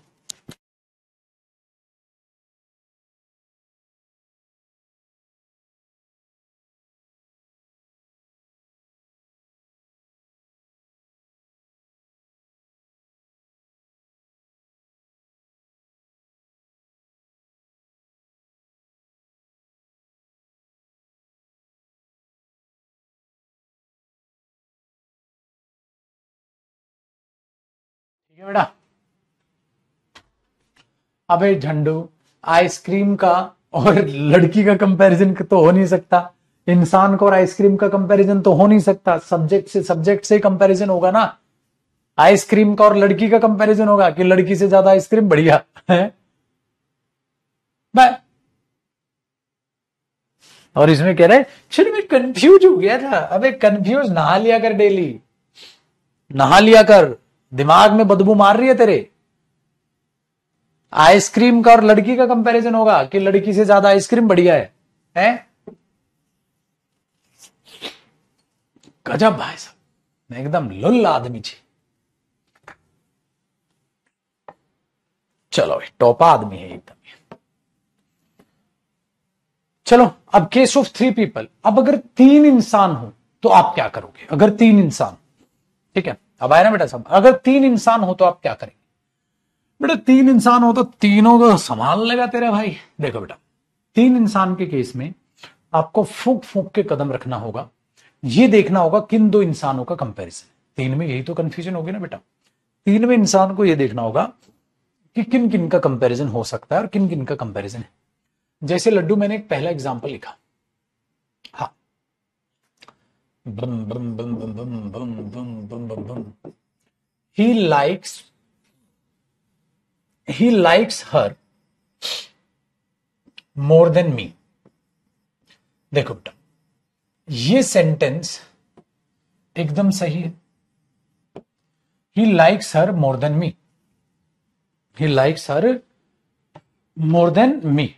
ठीक है बेटा। अबे झंडू, आइसक्रीम का और लड़की का कंपैरिजन तो हो नहीं सकता, इंसान को और आइसक्रीम का कंपैरिजन तो हो नहीं सकता, सब्जेक्ट से कंपैरिजन होगा ना। आइसक्रीम का और लड़की का कंपैरिजन होगा कि लड़की से ज्यादा आइसक्रीम बढ़िया है। मैं और इसमें कह रहे चलो मैं कंफ्यूज हो गया था। अबे कंफ्यूज नहा लिया कर, डेली नहा लिया कर, दिमाग में बदबू मार रही है तेरे। आइसक्रीम का और लड़की का कंपैरिजन होगा कि लड़की से ज्यादा आइसक्रीम बढ़िया है? गजब भाई साहब, एकदम लुल्ल आदमी छे। चलो टॉपा आदमी है एकदम। चलो अब केस ऑफ 3 पीपल। अब अगर 3 इंसान हो तो आप क्या करोगे, अगर 3 इंसान, ठीक है अब आया ना बेटा सब, अगर 3 इंसान हो तो आप क्या करेंगे? बेटा 3 इंसान हो तो तीनों को संभाल लेगा तेरा भाई। देखो बेटा 3 इंसान के केस में आपको फूक फूक के कदम रखना होगा, ये देखना होगा किन 2 इंसानों का कंपैरिजन। 3 में यही तो कंफ्यूजन होगी ना बेटा, 3 में इंसान को यह देखना होगा कि किन किन का कंपैरिजन हो सकता है और किन किन का कंपैरिजन है। जैसे लड्डू मैंने एक पहला एग्जांपल लिखा, हाँ बम बम बम बम बम बम बम बम बम बम, ही likes her more than me. देखो बेटा, ये सेंटेंस एकदम सही है। ही likes her more than me, ही likes her more than me.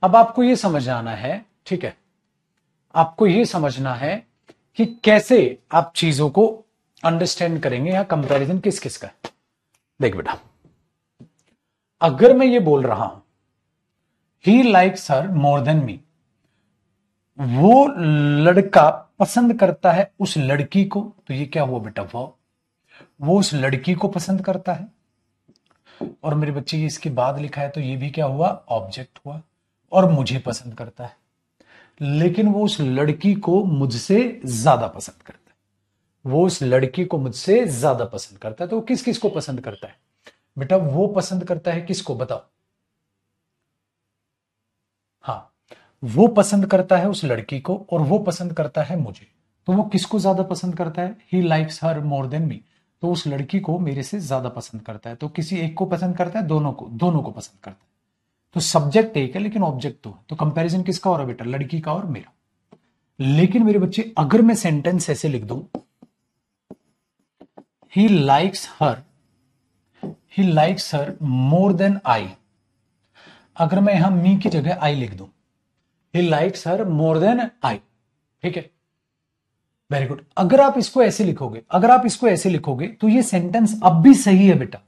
अब आपको यह समझ आना है, ठीक है, आपको यह समझना है कि कैसे आप चीजों को अंडरस्टैंड करेंगे या कंपैरिजन किस किस का है। देख बेटा, अगर मैं ये बोल रहा हूं he likes her more than me, वो लड़का पसंद करता है उस लड़की को, तो ये क्या हुआ बेटा, वो उस लड़की को पसंद करता है। और मेरे बच्चे ये इसके बाद लिखा है तो ये भी क्या हुआ, ऑब्जेक्ट हुआ। और मुझे पसंद करता है, लेकिन वो उस लड़की को मुझसे ज्यादा पसंद करता है, वो उस लड़की को मुझसे ज्यादा पसंद करता है। तो किस किस को पसंद करता है बेटा, वो पसंद करता है किसको बताओ, हाँ, वो पसंद करता है उस लड़की को और वो पसंद करता है मुझे। तो वो किसको ज्यादा पसंद करता है, ही likes her more than me, तो उस लड़की को मेरे से ज्यादा पसंद करता है। तो किसी एक को पसंद करता है, दोनों को पसंद करता है। तो सब्जेक्ट एक है लेकिन ऑब्जेक्ट दो, तो कंपैरिजन किसका हो रहा है बेटा, लड़की का और मेरा। लेकिन मेरे बच्चे अगर मैं सेंटेंस ऐसे लिख दूं, ही लाइक्स हर मोर देन आई, अगर मैं यहां मी की जगह आई लिख दूं, ही लाइक्स हर मोर देन आई, ठीक है, वेरी गुड। अगर आप इसको ऐसे लिखोगे तो ये सेंटेंस अब भी सही है बेटा,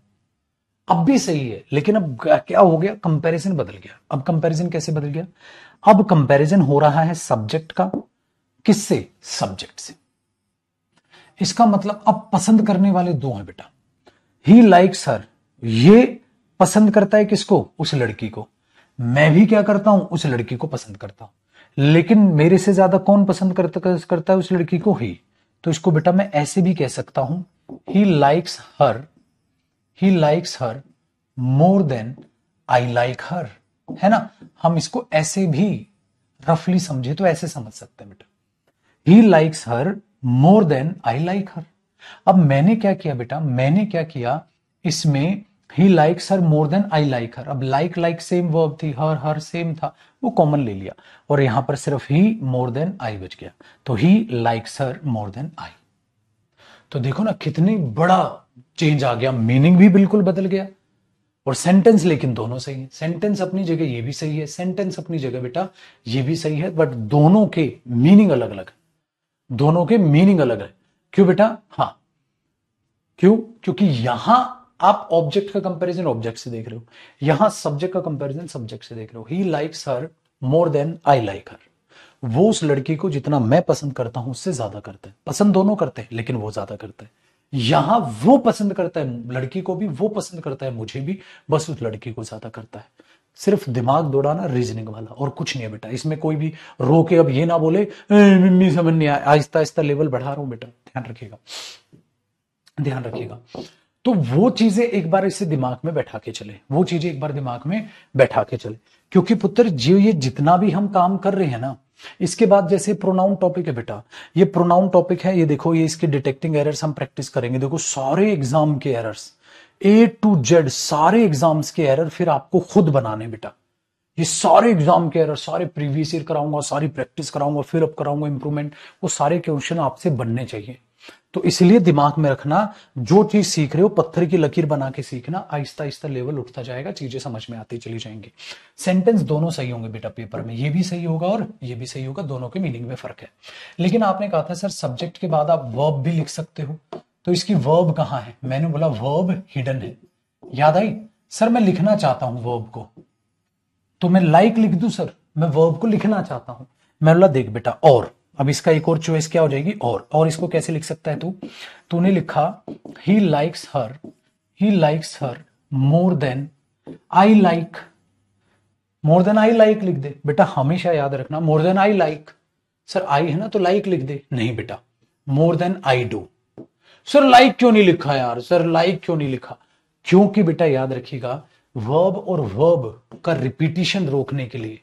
अब भी सही है, लेकिन अब क्या हो गया, कंपैरिजन बदल गया। अब कंपैरिजन कैसे बदल गया, अब कंपैरिजन हो रहा है सब्जेक्ट का, किससे, सब्जेक्ट से। इसका मतलब अब पसंद करने वाले दो हैं बेटा, ही लाइक्स हर, ये पसंद करता है किसको, उस लड़की को। मैं भी क्या करता हूं, उस लड़की को पसंद करता हूं, लेकिन मेरे से ज्यादा कौन पसंद करता है उस लड़की को, ही। तो इसको बेटा मैं ऐसे भी कह सकता हूं, he likes her more than I like her, है ना। हम इसको ऐसे भी रफली समझे तो ऐसे समझ सकते हैं बेटा, he likes her more than I like her. अब मैंने क्या किया बेटा, मैंने क्या किया, इसमें he likes her more than I like her, अब लाइक सेम वर्ब थी, हर सेम था, वो कॉमन ले लिया और यहां पर सिर्फ ही मोर देन आई बच गया, तो ही लाइक्स हर मोर देन आई। तो देखो ना कितनी बड़ा चेंज आ गया, मीनिंग भी बिल्कुल बदल गया और सेंटेंस लेकिन दोनों सही है। सेंटेंस अपनी जगह ये भी सही है, सेंटेंस अपनी जगह बेटा ये भी सही है, बट दोनों के मीनिंग अलग अलग है, दोनों के मीनिंग अलग है। क्यों बेटा, हाँ, क्यों, क्योंकि यहां आप ऑब्जेक्ट का कंपैरिजन ऑब्जेक्ट से देख रहे हो, यहां सब्जेक्ट का कंपैरिजन सब्जेक्ट से देख रहे हो। He likes her more than I like her, वो उस लड़की को जितना मैं पसंद करता हूं उससे ज्यादा करता है। पसंद दोनों करते हैं लेकिन वो ज्यादा करता है। यहां वो पसंद करता है लड़की को भी, वो पसंद करता है मुझे भी, बस उस लड़की को ज्यादा करता है। सिर्फ दिमाग दौड़ाना, रीजनिंग वाला, और कुछ नहीं है बेटा। इसमें कोई भी रो के अब ये ना बोले मम्मी समझ नहीं आया, आहिस्ता आहिस्ता लेवल बढ़ा रहा हूं बेटा, ध्यान रखिएगा, ध्यान रखिएगा। तो वो चीजें एक बार इसे दिमाग में बैठा के चले, वो चीजें एक बार दिमाग में बैठा के चले, क्योंकि पुत्र जो ये जितना भी हम काम कर रहे हैं ना, इसके बाद जैसे प्रोनाउन टॉपिक है बेटा, ये प्रोनाउन टॉपिक है, ये देखो, ये इसके डिटेक्टिंग एरर्स हम प्रैक्टिस करेंगे। देखो सारे एग्जाम के एरर्स A to Z, सारे एग्जाम्स के एरर फिर आपको खुद बनाने बेटा। ये सारे एग्जाम के एरर, सारे प्रीवियस ईयर कराऊंगा, सारी प्रैक्टिस कराऊंगा, फिर अब कराऊंगा इंप्रूवमेंट, वो सारे क्वेश्चन आपसे बनने चाहिए। तो इसलिए दिमाग में रखना, जो चीज सीख रहे हो पत्थर की लकीर बना के सीखना, आहिस्ता आहिस्ता लेवल उठता जाएगा, चीजें समझ में आती चली जाएंगी। सेंटेंस दोनों सही होंगे बेटा पेपर में, ये भी सही होगा और ये भी सही होगा, दोनों के मीनिंग में फर्क है। लेकिन आपने कहा था सर सब्जेक्ट के बाद आप वर्ब भी लिख सकते हो, तो इसकी वर्ब कहां है, मैंने बोला वर्ब हिडन है। याद आई सर, मैं लिखना चाहता हूं वर्ब को, तो मैं लाइक लिख दूं सर, मैं वर्ब को लिखना चाहता हूं, मैं बोला देख बेटा, और अब इसका एक और चॉइस क्या हो जाएगी, और इसको कैसे लिख सकता है तू, तूने लिखा he likes her more than I like, more than I like लिख दे बेटा, हमेशा याद रखना more than I like. Sir I है ना तो लाइक लिख दे, नहीं बेटा more than I do. Sir like क्यों नहीं लिखा यार, सर लाइक क्यों नहीं लिखा, क्योंकि बेटा याद रखिएगा, वर्ब और वर्ब का रिपीटिशन रोकने के लिए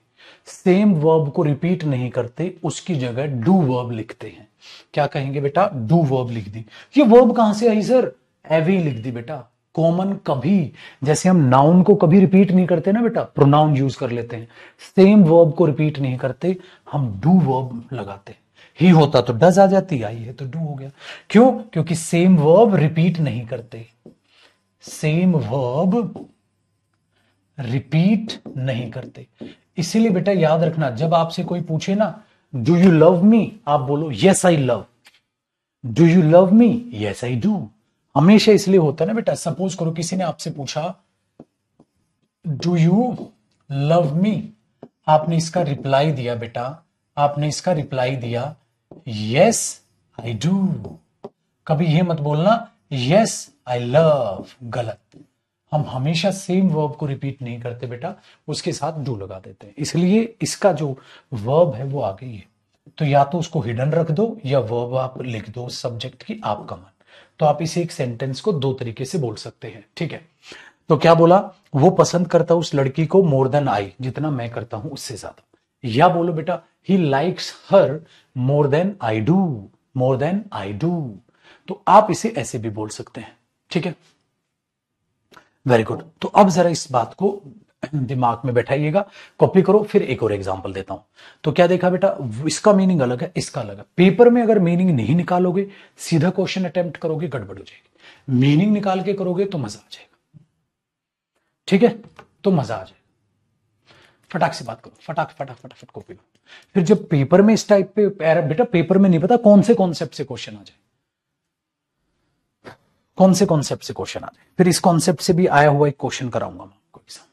सेम वर्ब को रिपीट नहीं करते, उसकी जगह डू वर्ब लिखते हैं। क्या कहेंगे बेटा, डू वर्ब लिख दी। ये वर्ब कहां से आई सर, एवे लिख दी बेटा। कॉमन कभी, जैसे हम नाउन को कभी रिपीट नहीं करते ना बेटा, प्रोनाउन यूज कर लेते हैं, सेम वर्ब को रिपीट नहीं करते, हम डू वर्ब लगाते हैं। ही होता तो डज आ जाती, आई है तो डू हो गया। क्यों? क्योंकि सेम वर्ब रिपीट नहीं करते, सेम वर्ब रिपीट नहीं करते। इसीलिए बेटा याद रखना, जब आपसे कोई पूछे ना डू यू लव मी, आप बोलो yes I love. Do you love me? Yes I do. हमेशा इसलिए होता है ना बेटा, सपोज करो किसी ने आपसे पूछा डू यू लव मी, आपने इसका रिप्लाई दिया बेटा, आपने इसका रिप्लाई दिया यस आई डू। कभी ये मत बोलना यस आई लव, गलत। हम हमेशा सेम वर्ब को रिपीट नहीं करते बेटा, उसके साथ डू लगा देते हैं, इसलिए इसका जो वर्ब है वो आ गई है। तो या तो उसको हिडन रख दो या वर्ब आप लिख दो सब्जेक्ट की आपका मन। तो आप इसे एक सेंटेंस को दो तरीके से बोल सकते हैं, ठीक है। तो क्या बोला, वो पसंद करता उस लड़की को मोर देन आई, जितना मैं करता हूं उससे ज्यादा। या बोलो बेटा he likes her more than I do, more than I do. तो आप इसे ऐसे भी बोल सकते हैं, ठीक है। Very good. तो अब जरा इस बात को दिमाग में बैठाइएगा, कॉपी करो, फिर एक और एग्जांपल देता हूं। तो क्या देखा बेटा, इसका मीनिंग अलग है, इसका अलग है। पेपर में अगर मीनिंग नहीं निकालोगे, सीधा क्वेश्चन अटेम्प्ट करोगे, गड़बड़ हो जाएगी। मीनिंग निकाल के करोगे तो मजा आ जाएगा, ठीक है। तो मजा आ जाएगा, फटाक से बात करो, फटाक फटाक फटाफट कॉपी करो। फिर जब पेपर में इस टाइप पे बेटा, पेपर में नहीं पता कौन से कॉन्सेप्ट से क्वेश्चन आ जाए, कौन से कॉन्सेप्ट से क्वेश्चन आ जाए। फिर इस कॉन्सेप्ट से भी आया हुआ एक क्वेश्चन कराऊंगा मैं आपको एग्जाम।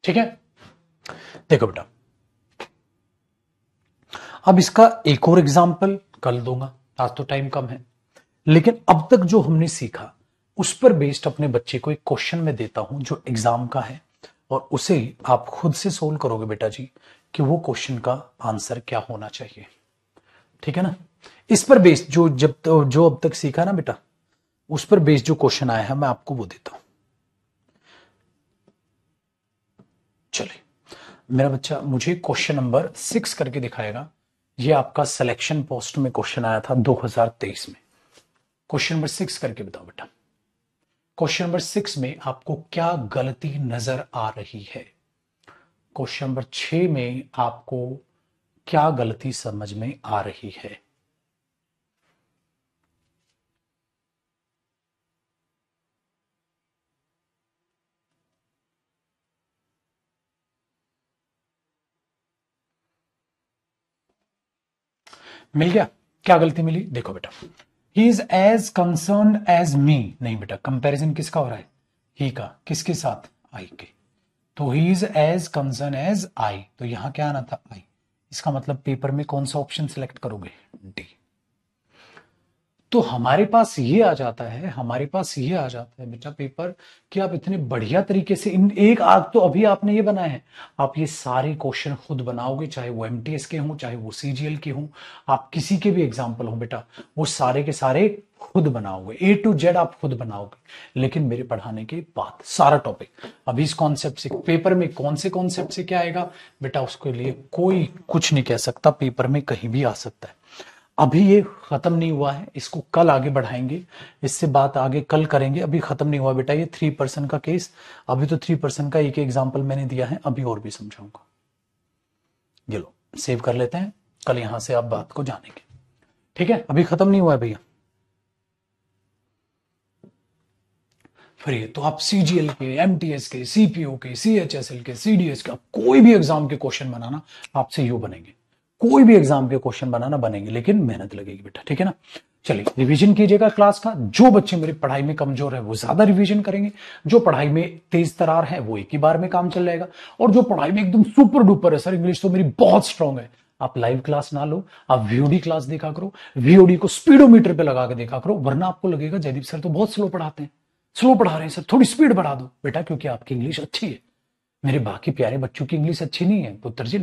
ठीक है, देखो बेटा, अब इसका एक और एग्जाम्पल कल दूंगा, आज तो टाइम कम है। लेकिन अब तक जो हमने सीखा उस पर बेस्ड अपने बच्चे को एक क्वेश्चन में देता हूं जो एग्जाम का है, और उसे आप खुद से सोल्व करोगे बेटा जी कि वो क्वेश्चन का आंसर क्या होना चाहिए, ठीक है ना। इस पर बेस्ड जो अब तक सीखा ना बेटा, उस पर बेस्ड जो क्वेश्चन आया है मैं आपको वो देता हूं। चलिए, मेरा बच्चा मुझे क्वेश्चन नंबर 6 करके दिखाएगा। ये आपका सिलेक्शन पोस्ट में क्वेश्चन आया था 2023 में। क्वेश्चन नंबर 6 करके बताओ बेटा, क्वेश्चन नंबर 6 में आपको क्या गलती नजर आ रही है। क्वेश्चन नंबर 6 में आपको क्या गलती समझ में आ रही है। मिल गया, क्या गलती मिली, देखो बेटा, he is as concern as me, नहीं बेटा, कंपैरिजन किसका हो रहा है, ही का, किसके साथ, आई के। तो he is as concern as I, तो यहां क्या आना था आई। इसका मतलब पेपर में कौन सा ऑप्शन सिलेक्ट करोगे, डी। तो हमारे पास ये आ जाता है, हमारे पास ये आ जाता है बेटा पेपर कि आप इतने बढ़िया तरीके से इन एक आग तो अभी आपने ये बनाया है, आप ये सारे क्वेश्चन खुद बनाओगे, चाहे वो एमटीएस के हों चाहे वो सीजीएल के हों, आप किसी के भी एग्जाम्पल हो बेटा, वो सारे के सारे खुद बनाओगे, ए टू जेड आप खुद बनाओगे। लेकिन मेरे पढ़ाने के बाद सारा टॉपिक अभी इस कॉन्सेप्ट से, पेपर में कौन से कॉन्सेप्ट से क्या आएगा बेटा, उसके लिए कोई कुछ नहीं कह सकता, पेपर में कहीं भी आ सकता है। अभी ये खत्म नहीं हुआ है, इसको कल आगे बढ़ाएंगे, इससे बात आगे कल करेंगे, अभी खत्म नहीं हुआ बेटा ये 3% का केस। अभी तो 3% का एक एग्जाम्पल मैंने दिया है, अभी और भी समझाऊंगा। ये लो सेव कर लेते हैं, कल यहां से आप बात को जानेंगे, ठीक है। अभी खत्म नहीं हुआ है भैया। फिर ये तो आप सीजीएल के, एमटीएस के, सीपीओ के, सीएचएसएल के, सीडीएस के, आप कोई भी एग्जाम के क्वेश्चन बनाना आपसे यू बनेंगे, कोई भी एग्जाम के क्वेश्चन बनाना बनेंगे, लेकिन मेहनत लगेगी बेटा, ठीक है ना। चलिए रिवीजन कीजिएगा क्लास का, जो बच्चे मेरी पढ़ाई में कमजोर है वो ज्यादा रिवीजन करेंगे, जो पढ़ाई में तेज तरार है वो एक ही बार में काम चल जाएगा, और जो पढ़ाई में एकदम सुपर डुपर है, सर इंग्लिश तो मेरी बहुत स्ट्रांग है, आप लाइव क्लास ना लो, आप वीओडी क्लास देखा करो, वीओडी को स्पीडोमीटर पे लगा के देखा करो, वरना आपको लगेगा जयदीप सर तो बहुत स्लो पढ़ाते हैं, स्लो पढ़ा रहे हैं सर, थोड़ी स्पीड बढ़ा दो बेटा, क्योंकि आपकी इंग्लिश अच्छी है। मेरे बाकी प्यारे बच्चों की इंग्लिश अच्छी नहीं है पुत्र जी,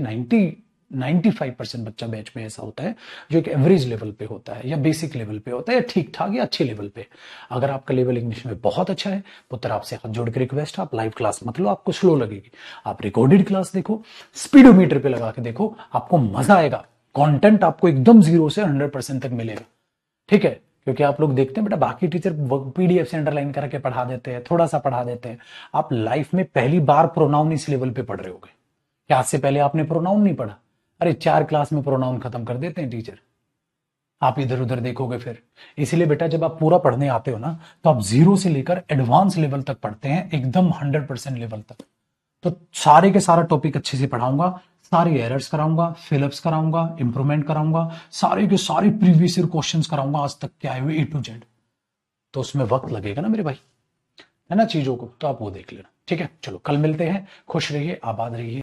95% बच्चा बैच में ऐसा होता है जो एक एवरेज लेवल पे होता है, या बेसिक लेवल पे होता है, या ठीक ठाक या अच्छे लेवल पे। अगर आपका लेवल इंग्लिश में बहुत अच्छा है पुत्र, आपसे हाथ जोड़ के रिक्वेस्ट है, आप लाइव क्लास मत लो, आपको स्लो लगेगी, आप रिकॉर्डेड क्लास देखो, स्पीडोमीटर पे लगा के देखो, आपको मजा आएगा, कंटेंट आपको एकदम 0 से 100% तक मिलेगा, ठीक है। क्योंकि आप लोग देखते हैं बेटा बाकी टीचर पीडीएफ से अंडरलाइन करके पढ़ा देते हैं, थोड़ा सा पढ़ा देते हैं, आप लाइफ में पहली बार प्रोनाउन इस लेवल पे पढ़ रहे होगे, क्या आज से पहले आपने प्रोनाउन नहीं पढ़ा? अरे 4 क्लास में प्रोनाउन खत्म कर देते हैं टीचर, आप इधर उधर देखोगे फिर। इसलिए बेटा जब आप पूरा पढ़ने आते हो ना, तो आप 0 से लेकर एडवांस लेवल तक पढ़ते हैं, एकदम 100% लेवल तक। तो सारे के सारा टॉपिक अच्छे से पढ़ाऊंगा, सारे एरर्स कराऊंगा, फिलअप्स कराऊंगा, इंप्रूवमेंट कराऊंगा, सारे के सारे प्रीवियस ईयर क्वेश्चंस कराऊंगा आज तक के आए हुए ए टू जेड। तो उसमें वक्त लगेगा ना मेरे भाई, है ना चीजों को, तो आप वो देख लेना, ठीक है। चलो कल मिलते हैं, खुश रहिए, आबाद रहिए।